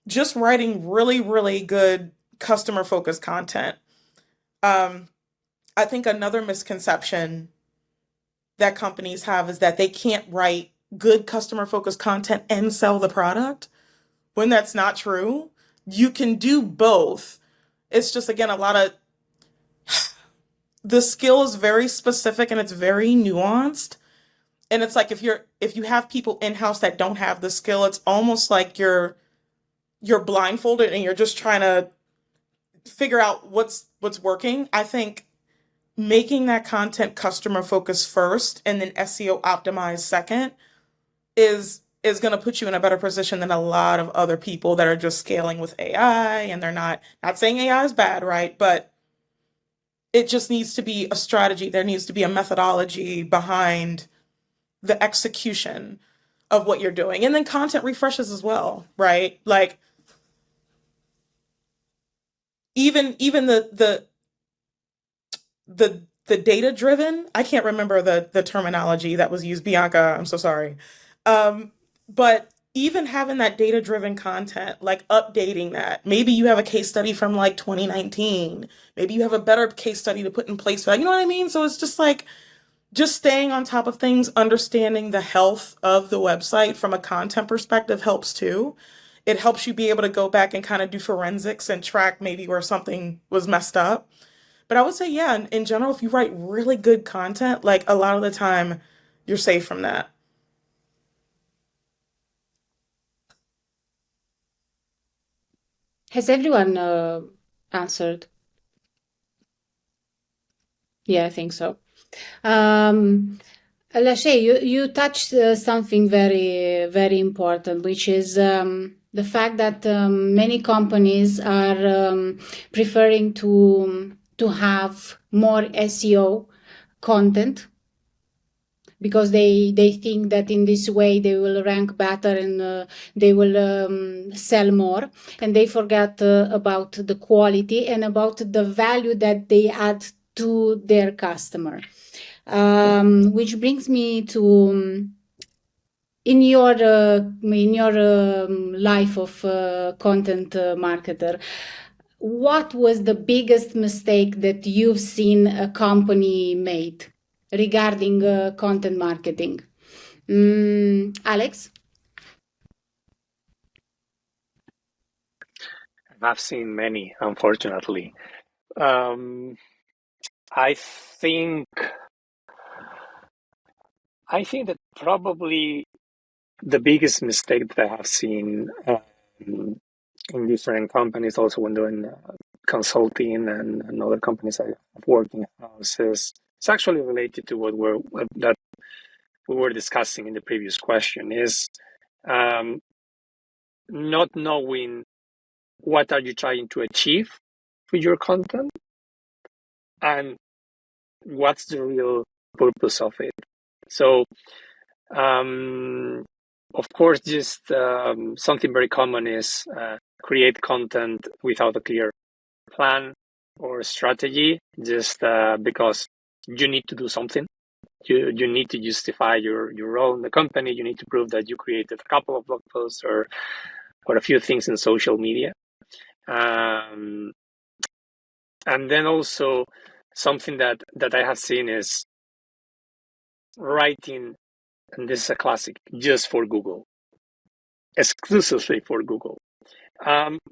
just writing really, really good customer-focused content. I think another misconception that companies have is that they can't write good customer-focused content and sell the product, when that's not true. You can do both. It's just, again, a lot of the skill is very specific and it's very nuanced. And it's like, if you have people in-house that don't have the skill, it's almost like you're blindfolded and you're just trying to figure out what's working. I think making that content customer focused first and then SEO optimized second is going to put you in a better position than a lot of other people that are just scaling with AI, and they're not saying AI is bad, right? But it just needs to be a strategy. There needs to be a methodology behind the execution of what you're doing. And then content refreshes as well, right? Like even the data driven, I can't remember the terminology that was used, Bianca, I'm so sorry. But even having that data driven content, like updating that, maybe you have a case study from like 2019, maybe you have a better case study to put in place for that, you know what I mean? So it's just like, just staying on top of things, understanding the health of the website from a content perspective helps too. It helps you be able to go back and kind of do forensics and track maybe where something was messed up. But I would say, yeah, in general, if you write really good content, like a lot of the time, you're safe from that. Has everyone answered? Yeah, I think so. Lashay, you touched something very, very important, which is the fact that many companies are preferring to have more SEO content because they think that in this way they will rank better and they will sell more, and they forget about the quality and about the value that they add to their customer. Which brings me to in your life of content marketer, what was the biggest mistake that you've seen a company made regarding content marketing? Alex? I've seen many, unfortunately. I think that probably the biggest mistake that I have seen in different companies, also when doing consulting and other companies I have worked in houses, it's actually related to what we were discussing in the previous question, is not knowing what are you trying to achieve with your content and what's the real purpose of it. So, of course, just something very common is create content without a clear plan or strategy, just because you need to do something. You need to justify your role in the company. You need to prove that you created a couple of blog posts or a few things in social media. And then also something that I have seen is writing, and this is a classic, just for Google, exclusively for Google,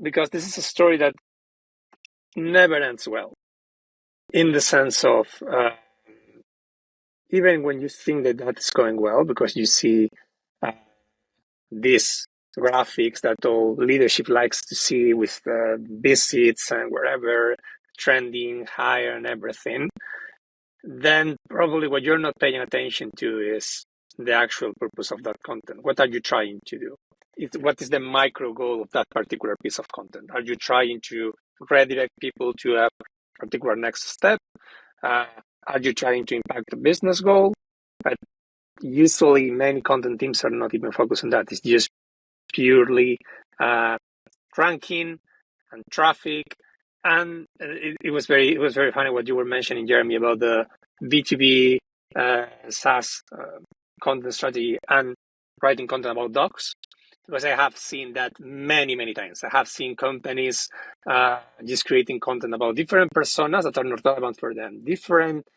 because this is a story that never ends well, in the sense of even when you think that is going well, because you see these graphics that all leadership likes to see with visits and wherever trending higher and everything, then probably what you're not paying attention to is the actual purpose of that content. What are you trying to do? What is the micro goal of that particular piece of content? Are you trying to redirect people to a particular next step? Are you trying to impact a business goal? But usually many content teams are not even focused on that. It's just purely ranking and traffic. And it was very funny what you were mentioning, Jeremy, about the B2B SaaS content strategy and writing content about docs, because I have seen that many times. I have seen companies just creating content about different personas that are not relevant for them, different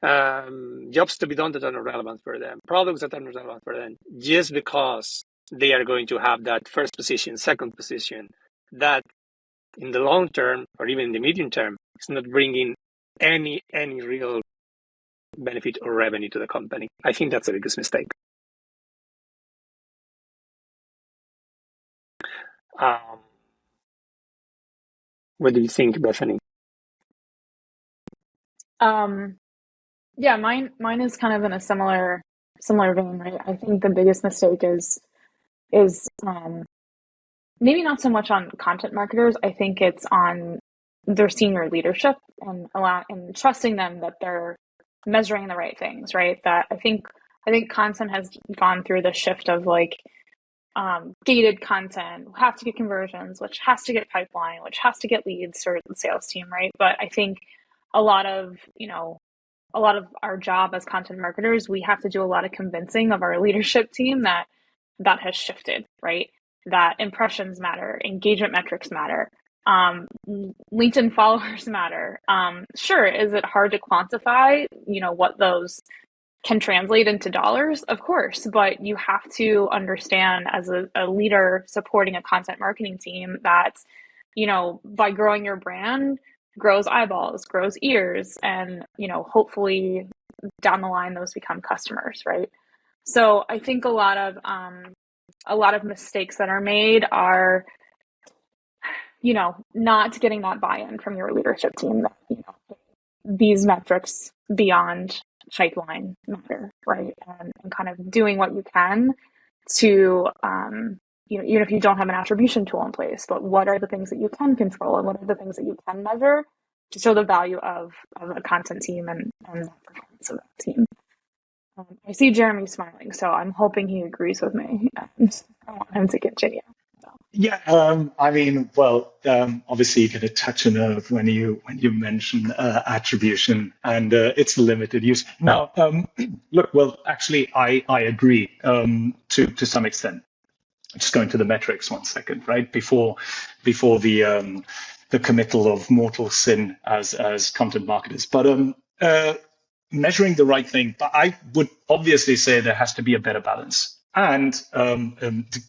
jobs to be done that are not relevant for them, products that are not relevant for them, just because they are going to have that first position, second position, that in the long term or even in the medium term is not bringing any real benefit or revenue to the company. I think that's the biggest mistake. What do you think, Bethany? Yeah, mine is kind of in a similar vein, right? I think the biggest mistake is maybe not so much on content marketers. I think it's on their senior leadership and trusting them that they're measuring the right things, right? That I think content has gone through the shift of like gated content, have to get conversions, which has to get pipeline, which has to get leads for the sales team, right? But I think a lot of our job as content marketers, we have to do a lot of convincing of our leadership team that has shifted, right? That impressions matter, engagement metrics matter, LinkedIn followers matter. Sure, is it hard to quantify, what those can translate into dollars? Of course, but you have to understand as a leader supporting a content marketing team that, by growing your brand, grows eyeballs, grows ears, and, hopefully down the line, those become customers, right? So I think a lot of mistakes that are made are, not getting that buy-in from your leadership team that, these metrics beyond pipeline matter, right? And kind of doing what you can to, even if you don't have an attribution tool in place, but what are the things that you can control and what are the things that you can measure to show the value of a content team and the performance of that team. I see Jeremy smiling, so I'm hoping he agrees with me. I want him to continue. Yeah, I mean, well, obviously you're going to touch a nerve when you mention attribution, and it's limited use. Now, look, well, actually, I agree to some extent. Just going to the metrics 1 second, right? Before the committal of mortal sin as content marketers, but measuring the right thing. But I would obviously say there has to be a better balance. And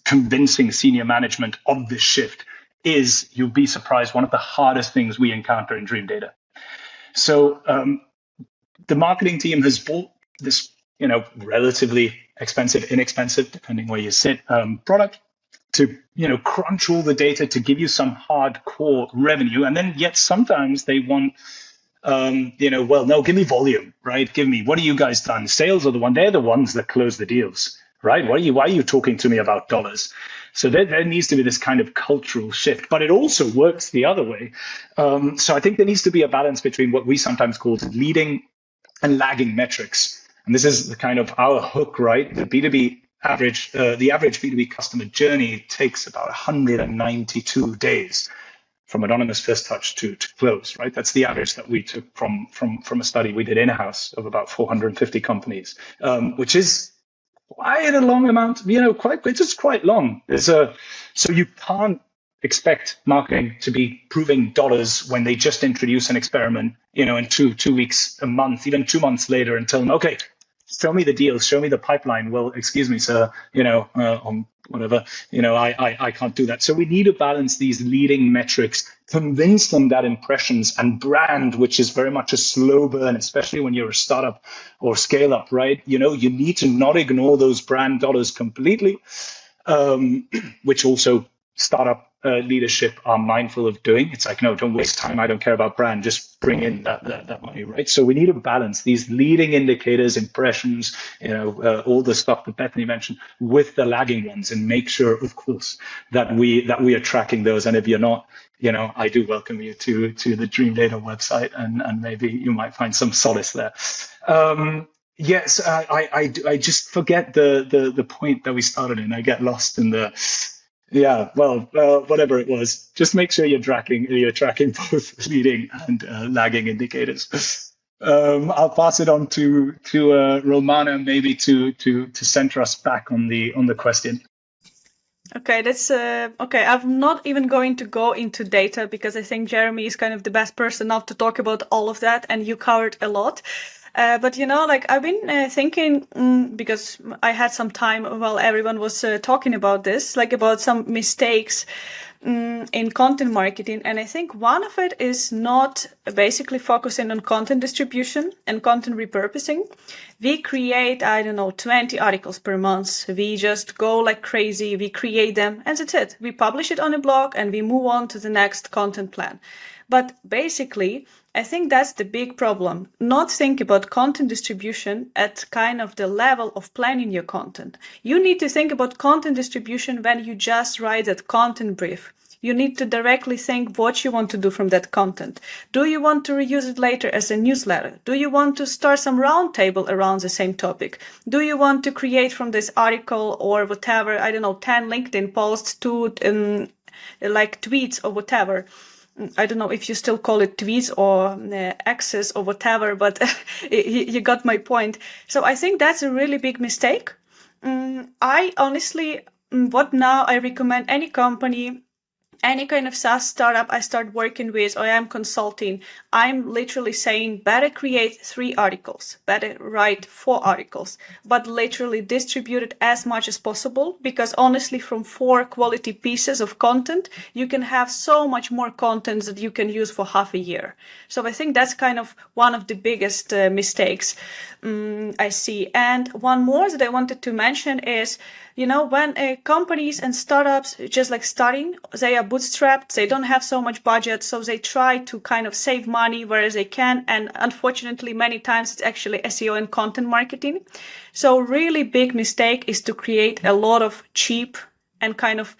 convincing senior management of this shift is, you'll be surprised, one of the hardest things we encounter in Dream Data. So the marketing team has bought this, relatively inexpensive, depending where you sit, product to, crunch all the data to give you some hardcore revenue. And then yet sometimes they want, well, no, give me volume, right? What have you guys done? Sales are they're the ones that close the deals. Right? Why are you talking to me about dollars? So there needs to be this kind of cultural shift, but it also works the other way. So I think there needs to be a balance between what we sometimes call leading and lagging metrics. And this is the kind of our hook, right? The B2B average, the average B2B customer journey takes about 192 days from anonymous first touch to close, right? That's the average that we took from a study we did in-house of about 450 companies, which is quite a long amount, it's just quite long. So you can't expect marketing to be proving dollars when they just introduce an experiment, in two weeks, a month, even 2 months later, and tell them, okay, show me the deals, show me the pipeline. Well, excuse me, sir, on whatever, I can't do that. So we need to balance these leading metrics, convince them that impressions and brand, which is very much a slow burn, especially when you're a startup or scale up, right? You need to not ignore those brand dollars completely, which also startup leadership are mindful of doing. It's like, no, don't waste time. I don't care about brand. Just bring in that money, right? So we need to balance these leading indicators, impressions, all the stuff that Bethany mentioned, with the lagging ones, and make sure, of course, that we are tracking those. And if you're not, I do welcome you to the Dream Data website, and maybe you might find some solace there. Yes, I just forget the point that we started in. I get lost in the. Yeah, well, whatever it was, just make sure you're tracking both leading and lagging indicators. I'll pass it on to Romana, maybe to center us back on the question. Okay, that's okay. I'm not even going to go into data because I think Jeremy is kind of the best person now to talk about all of that, and you covered a lot. But I've been thinking, because I had some time while everyone was talking about this, about some mistakes in content marketing. And I think one of it is not basically focusing on content distribution and content repurposing. We create, 20 articles per month. We just go like crazy. We create them and that's it. We publish it on a blog and we move on to the next content plan. But basically, I think that's the big problem. Not think about content distribution at kind of the level of planning your content. You need to think about content distribution when you just write that content brief. You need to directly think what you want to do from that content. Do you want to reuse it later as a newsletter? Do you want to start some roundtable around the same topic? Do you want to create from this article or whatever, I don't know, 10 LinkedIn posts to like tweets or whatever? I don't know if you still call it tweets or X's or whatever, but you got my point. So I think that's a really big mistake. I honestly, what now I recommend any company, any kind of SaaS startup I start working with or I'm consulting, I'm literally saying better create 3 articles, better write 4 articles, but literally distribute it as much as possible, because honestly from 4 quality pieces of content, you can have so much more content that you can use for half a year. So I think that's kind of one of the biggest mistakes I see. And one more that I wanted to mention is, when companies and startups just like starting, they are bootstrapped, they don't have so much budget, so they try to kind of save money whereas they can. And unfortunately, many times it's actually SEO and content marketing. So really big mistake is to create a lot of cheap and kind of,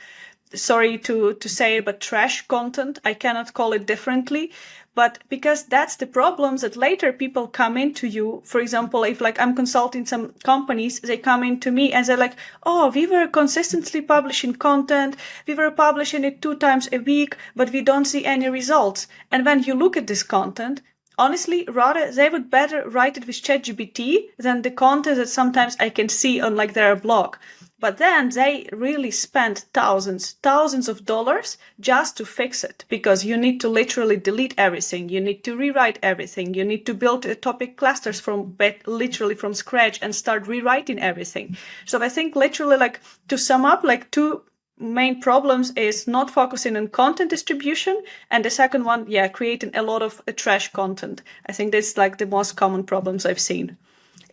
sorry to say it, but trash content. I cannot call it differently. But because that's the problems that later people come into you. For example, if like I'm consulting some companies, they come into me and they're like, oh, we were consistently publishing content. We were publishing it 2 times a week, but we don't see any results. And when you look at this content, honestly, rather they would better write it with ChatGPT than the content that sometimes I can see on like their blog. But then they really spend thousands of dollars just to fix it, because you need to literally delete everything. You need to rewrite everything. You need to build topic clusters literally from scratch and start rewriting everything. So I think literally, like, to sum up, like 2 main problems is not focusing on content distribution. And the second one, creating a lot of trash content. I think that's like the most common problems I've seen.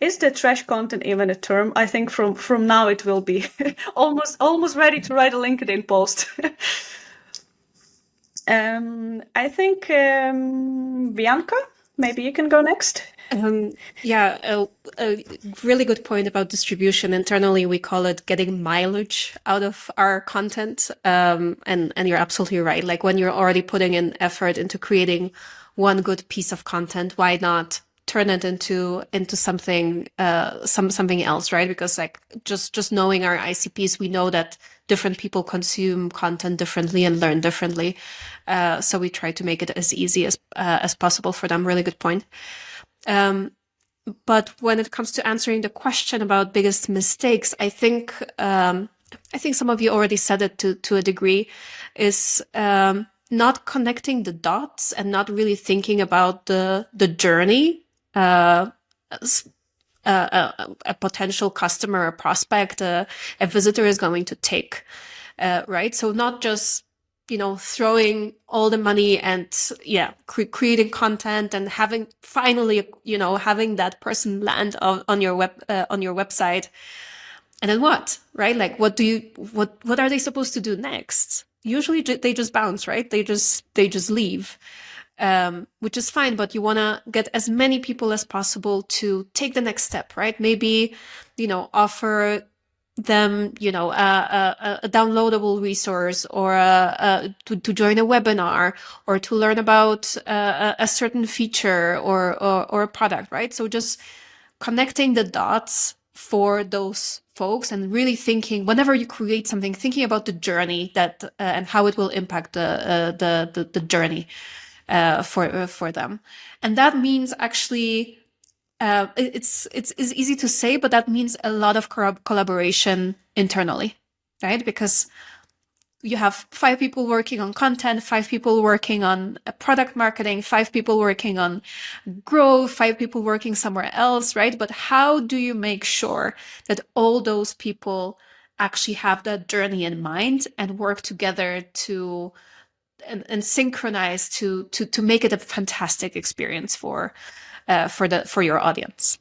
Is the trash content even a term? I think from now it will be almost ready to write a LinkedIn post. I think Bianca, maybe you can go next. A really good point about distribution. Internally, we call it getting mileage out of our content. And you're absolutely right. Like when you're already putting in effort into creating one good piece of content, why not turn it into something something else, right? Because like just knowing our ICPs, we know that different people consume content differently and learn differently. So we try to make it as easy as possible for them. Really good point. But when it comes to answering the question about biggest mistakes, I think some of you already said it to a degree, is not connecting the dots and not really thinking about the journey a potential customer or prospect, a visitor is going to take, right? So not just, throwing all the money and creating content and having finally, having that person land on your website. And then what, right? Like, what are they supposed to do next? Usually they just bounce, right? They just leave. Which is fine, but you want to get as many people as possible to take the next step, right? Maybe, offer them, a downloadable resource, or to join a webinar, or to learn about a certain feature or a product, right? So just connecting the dots for those folks and really thinking, whenever you create something, thinking about the journey that and how it will impact the journey for them. And that means actually, it's easy to say, but that means a lot of collaboration internally, right? Because you have 5 people working on content, 5 people working on product marketing, 5 people working on growth, 5 people working somewhere else, right? But how do you make sure that all those people actually have that journey in mind and work together to and synchronize to make it a fantastic experience for your audience?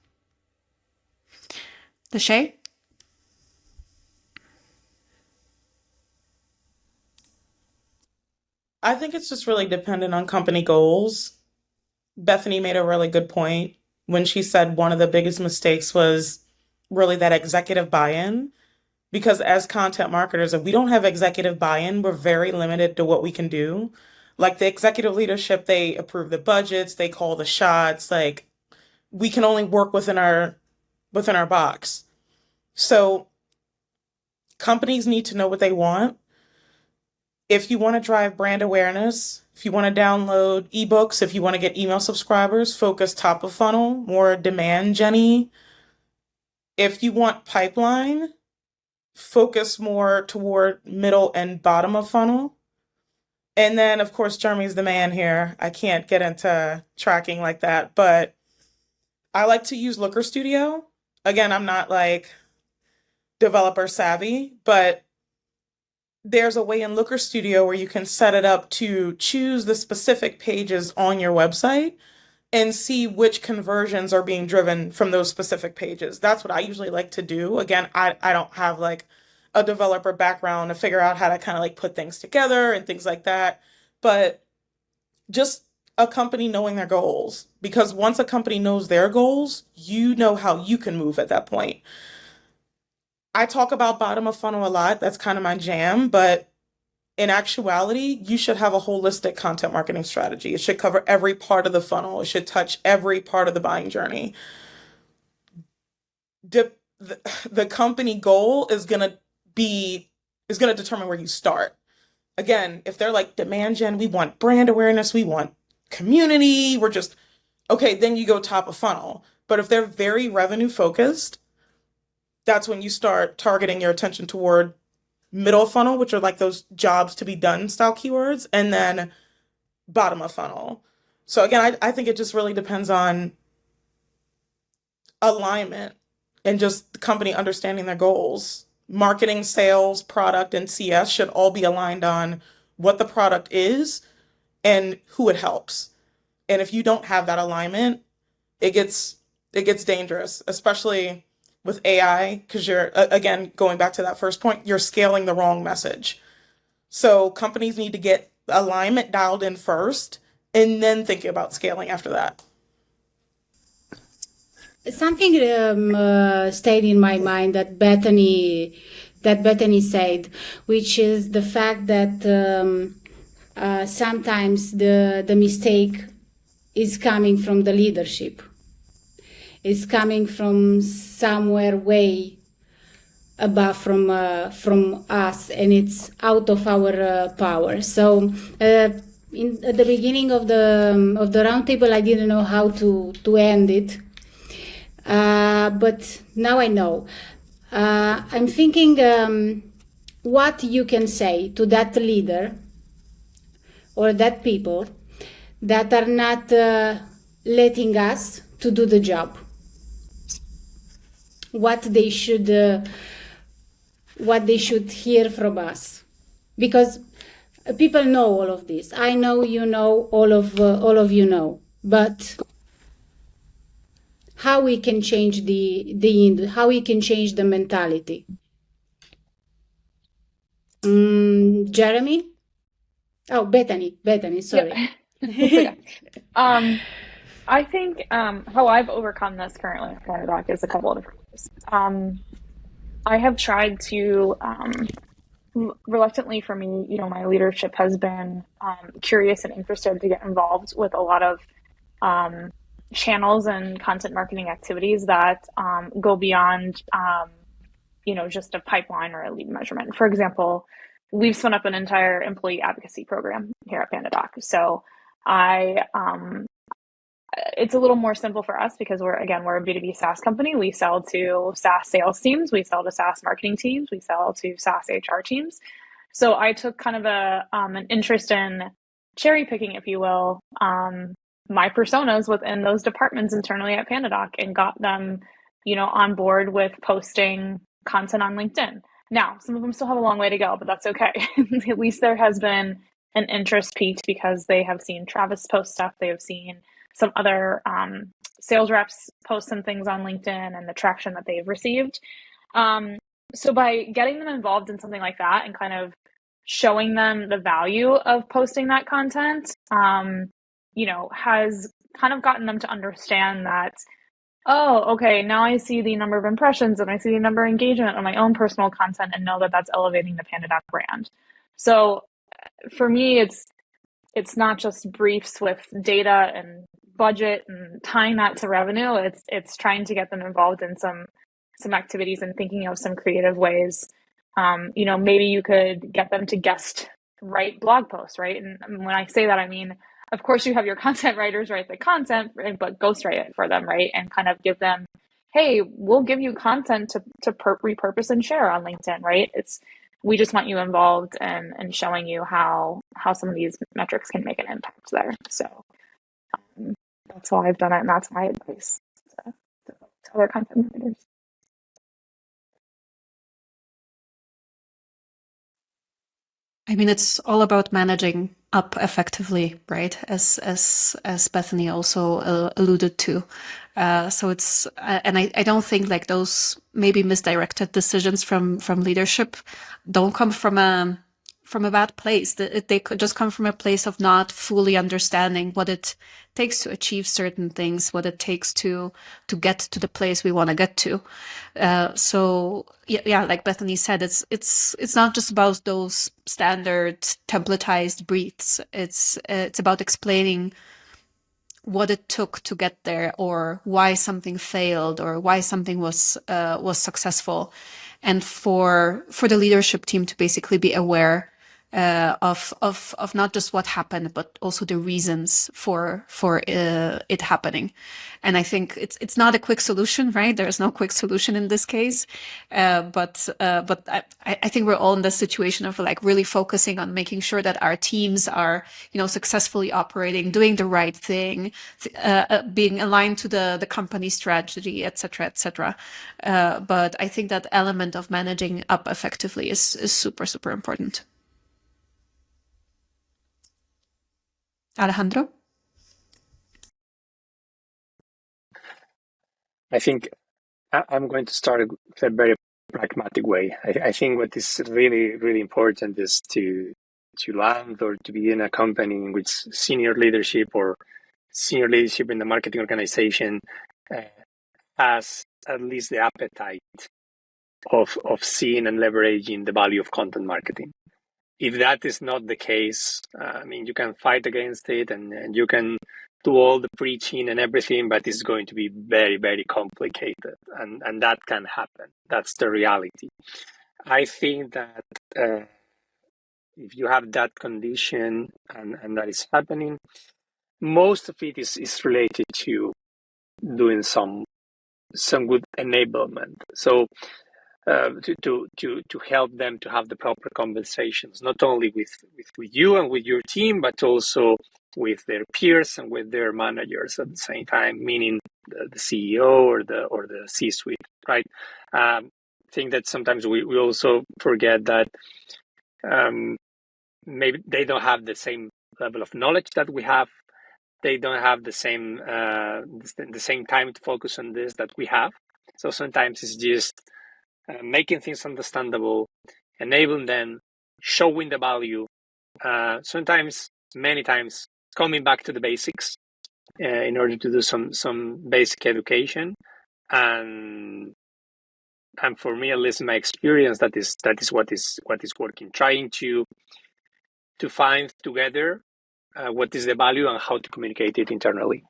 Deshay? I think it's just really dependent on company goals. Bethany made a really good point when she said one of the biggest mistakes was really that executive buy-in. Because as content marketers, if we don't have executive buy-in, we're very limited to what we can do. Like the executive leadership, they approve the budgets, they call the shots. Like we can only work within our box. So companies need to know what they want. If you want to drive brand awareness, if you want to download ebooks, if you want to get email subscribers, focus top of funnel, more demand Jenny. If you want pipeline, focus more toward middle and bottom of funnel. And then, of course, Jeremy's the man here. I can't get into tracking like that, but I like to use Looker Studio. Again, I'm not like developer savvy, but there's a way in Looker Studio where you can set it up to choose the specific pages on your website and see which conversions are being driven from those specific pages. That's what I usually like to do. Again, I don't have like a developer background to figure out how to kind of like put things together and things like that. But just a company knowing their goals, because once a company knows their goals, you know how you can move at that point. I talk about bottom of funnel a lot. That's kind of my jam, but in actuality, you should have a holistic content marketing strategy. It should cover every part of the funnel. It should touch every part of the buying journey. The company goal is going to determine where you start. Again, if they're like demand gen, we want brand awareness, we want community, we're just, okay, then you go top of funnel. But if they're very revenue focused, that's when you start targeting your attention toward middle funnel, which are like those jobs to be done style keywords, and then bottom of funnel. So again, I think it just really depends on alignment and just the company understanding their goals. Marketing, sales, product, and CS should all be aligned on what the product is and who it helps. And if you don't have that alignment, it gets dangerous, especially with AI, because you're, again, going back to that first point, you're scaling the wrong message. So companies need to get alignment dialed in first and then thinking about scaling after that. Something stayed in my mind that Bethany said, which is the fact that sometimes the mistake is coming from the leadership. It's coming from somewhere way above from us, and it's out of our power. So at the beginning of the roundtable, I didn't know how to end it. But now I know. I'm thinking what you can say to that leader or that people that are not letting us to do the job. What they should hear from us, because people know all of this. I know, you know, all of you know, but how we can change how we can change the mentality. Jeremy? Oh, Bethany, sorry. Yeah. I think how I've overcome this currently at PandaDoc is a couple of different ways. I have tried to, reluctantly for me, you know, my leadership has been curious and interested to get involved with a lot of channels and content marketing activities that go beyond, you know, just a pipeline or a lead measurement. For example, we've spun up an entire employee advocacy program here at PandaDoc. So it's a little more simple for us because we're a B2B SaaS company. We sell to SaaS sales teams, we sell to SaaS marketing teams, we sell to SaaS HR teams. So I took kind of an interest in cherry picking, if you will, my personas within those departments internally at PandaDoc and got them, you know, on board with posting content on LinkedIn. Now, some of them still have a long way to go, but that's okay. At least there has been an interest peaked because they have seen Travis post stuff. They have seen some other sales reps post some things on LinkedIn and the traction that they've received. So by getting them involved in something like that and kind of showing them the value of posting that content, has kind of gotten them to understand that, oh, okay, now I see the number of impressions and I see the number of engagement on my own personal content and know that that's elevating the PandaDoc brand. So for me, it's not just briefs with data and budget and tying that to revenue. It's trying to get them involved in some activities and thinking of some creative ways. Maybe you could get them to guest write blog posts, right? And when I say that, I mean, of course, you have your content writers write the content, but ghostwrite it for them, right? And kind of give them, hey, we'll give you content to repurpose and share on LinkedIn, right? We just want you involved and showing you how some of these metrics can make an impact there. So that's how I've done it, and that's my advice to other content writers. I mean, it's all about managing up effectively, right? As Bethany also alluded to. So it's, and I don't think like those maybe misdirected decisions from leadership don't come from a bad place. They could just come from a place of not fully understanding what it takes to achieve certain things, what it takes to get to the place we want to get to. So yeah, like Bethany said, it's not just about those standard templatized briefs. It's about explaining what it took to get there, or why something failed, or why something was successful, and for the leadership team to basically be aware of not just what happened, but also the reasons for it happening. And I think it's not a quick solution, right? There's no quick solution in this case, but I think we're all in the situation of like really focusing on making sure that our teams are, successfully operating, doing the right thing, being aligned to the company strategy, et cetera. But I think that element of managing up effectively is super, super important. Alejandro? I think I'm going to start with a very pragmatic way. I think what is really, really important is to land or to be in a company in which senior leadership in the marketing organization has at least the appetite of seeing and leveraging the value of content marketing. If that is not the case, you can fight against it and you can do all the preaching and everything, but it's going to be very, very complicated. And that can happen. That's the reality. I think that if you have that condition and that is happening, most of it is related to doing some good enablement. So to help them to have the proper conversations, not only with you and with your team, but also with their peers and with their managers at the same time, meaning the CEO or the C-suite, right? I think that sometimes we also forget that maybe they don't have the same level of knowledge that we have. They don't have the same time to focus on this that we have. So sometimes it's just making things understandable, enabling them, showing the value. Sometimes, many times, coming back to the basics in order to do some basic education. And for me, at least in my experience, that is what is working. Trying to find together what is the value and how to communicate it internally.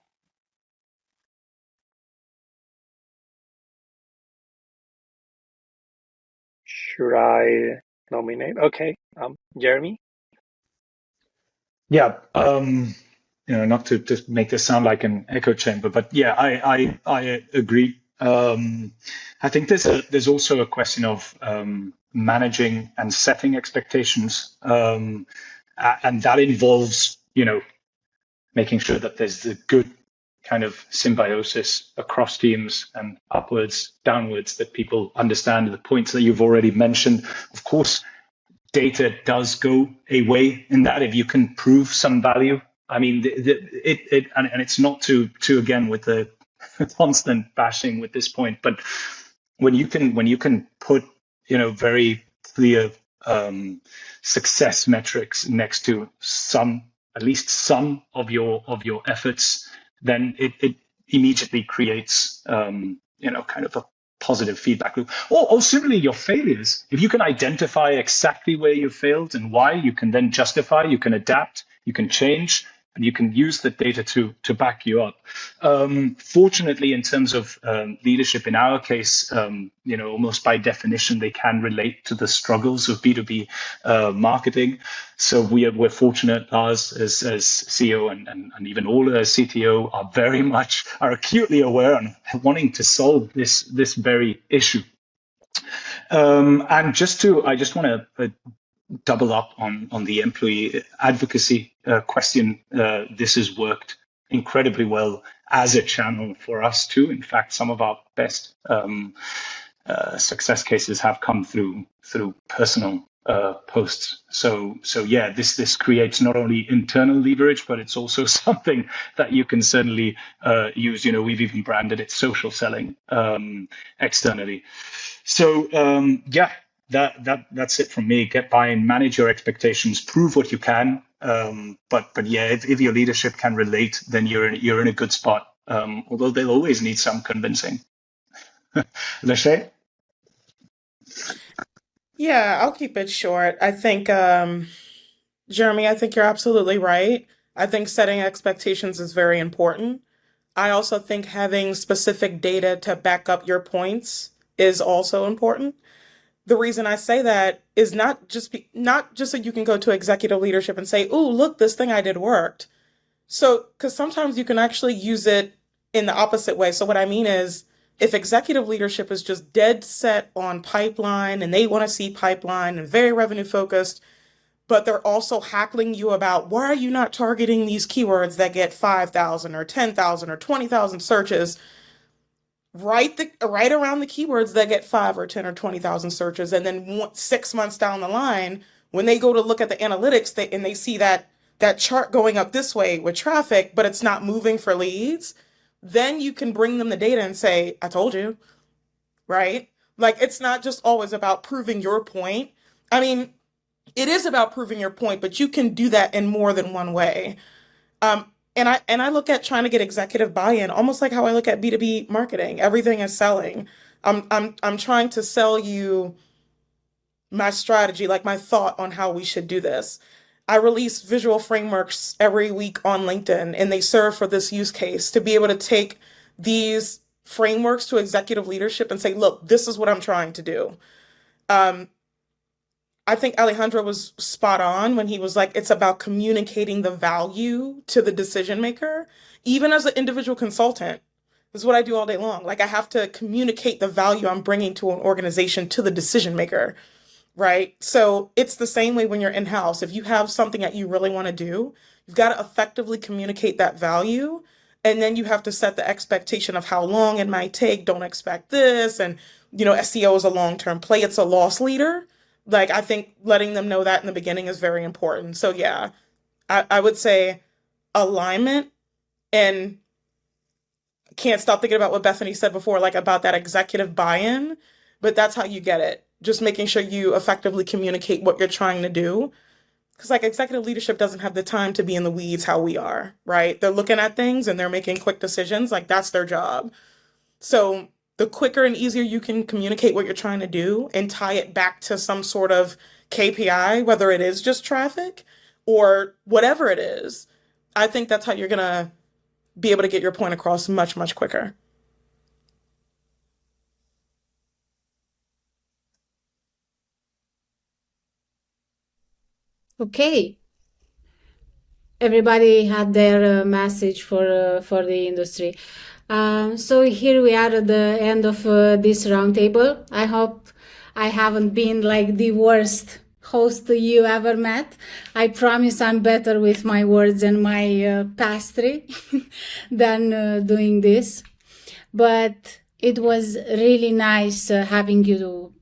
Should I nominate? Okay, Jeremy? Yeah, not to just make this sound like an echo chamber, but yeah, I agree. I think there's also a question of managing and setting expectations, and that involves, making sure that there's the good kind of symbiosis across teams and upwards, downwards, that people understand the points that you've already mentioned. Of course, data does go a way in that if you can prove some value. I mean, and it's not to again with the constant bashing with this point, but when you can put very clear success metrics next to at least some of your efforts, then it immediately creates kind of a positive feedback loop. Or similarly, your failures. If you can identify exactly where you failed and why, you can then justify, you can adapt, you can change, and you can use the data to back you up. Fortunately, in terms of leadership, in our case, almost by definition, they can relate to the struggles of B2B marketing. So we're fortunate, Lars, as CEO and even all as CTO are acutely aware and wanting to solve this very issue. And I just want to double up on the employee advocacy question. This has worked incredibly well as a channel for us too. In fact, some of our best success cases have come through personal posts. So yeah, this creates not only internal leverage, but it's also something that you can certainly use. We've even branded it social selling externally. So yeah. That's it from me. Get buy-in, manage your expectations, prove what you can. But yeah, if your leadership can relate, then you're in a good spot. Although they'll always need some convincing. Lachey? Yeah, I'll keep it short. I think, Jeremy, I think you're absolutely right. I think setting expectations is very important. I also think having specific data to back up your points is also important. The reason I say that is not just so you can go to executive leadership and say, "Oh, look, this thing I did worked." So, because sometimes you can actually use it in the opposite way. So what I mean is, if executive leadership is just dead set on pipeline and they want to see pipeline and very revenue focused, but they're also hackling you about why are you not targeting these keywords that get 5,000 or 10,000 or 20,000 searches? Right around the keywords that get 5 or 10 or 20,000 searches, and then 6 months down the line, when they go to look at the analytics, they see that chart going up this way with traffic, but it's not moving for leads. Then you can bring them the data and say, "I told you," right? Like, it's not just always about proving your point. I mean, it is about proving your point, but you can do that in more than one way. And I look at trying to get executive buy-in almost like how I look at B2B marketing. Everything is selling. I'm trying to sell you my strategy, like my thought on how we should do this. I release visual frameworks every week on LinkedIn, and they serve for this use case to be able to take these frameworks to executive leadership and say, "Look, this is what I'm trying to do." I think Alejandro was spot on when he was like, it's about communicating the value to the decision maker. Even as an individual consultant, this is what I do all day long. Like, I have to communicate the value I'm bringing to an organization to the decision maker, right? So it's the same way when you're in-house. If you have something that you really want to do, you've got to effectively communicate that value. And then you have to set the expectation of how long it might take. Don't expect this. And, SEO is a long-term play. It's a loss leader. Like, I think letting them know that in the beginning is very important. So yeah, I would say alignment, and can't stop thinking about what Bethany said before, like about that executive buy-in, but that's how you get it. Just making sure you effectively communicate what you're trying to do. Because like executive leadership doesn't have the time to be in the weeds how we are, right? They're looking at things and they're making quick decisions. Like, that's their job. So the quicker and easier you can communicate what you're trying to do and tie it back to some sort of KPI, whether it is just traffic or whatever it is, I think that's how you're going to be able to get your point across much, much quicker. Okay. Everybody had their message for the industry. So here we are at the end of this roundtable. I hope I haven't been like the worst host you ever met. I promise I'm better with my words and my pastry than doing this. But it was really nice having you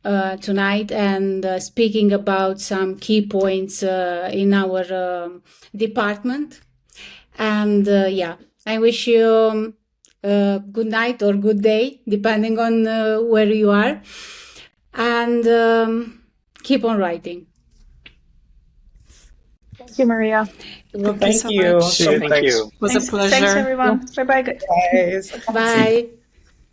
tonight and speaking about some key points in our department. And yeah, I wish you good night or good day, depending on where you are. And keep on writing. Thank you, Maria. Well, Thank you thank so you much. so Cheers, much, thank you. It was a pleasure. Thanks, everyone. Bye bye. guys. Bye.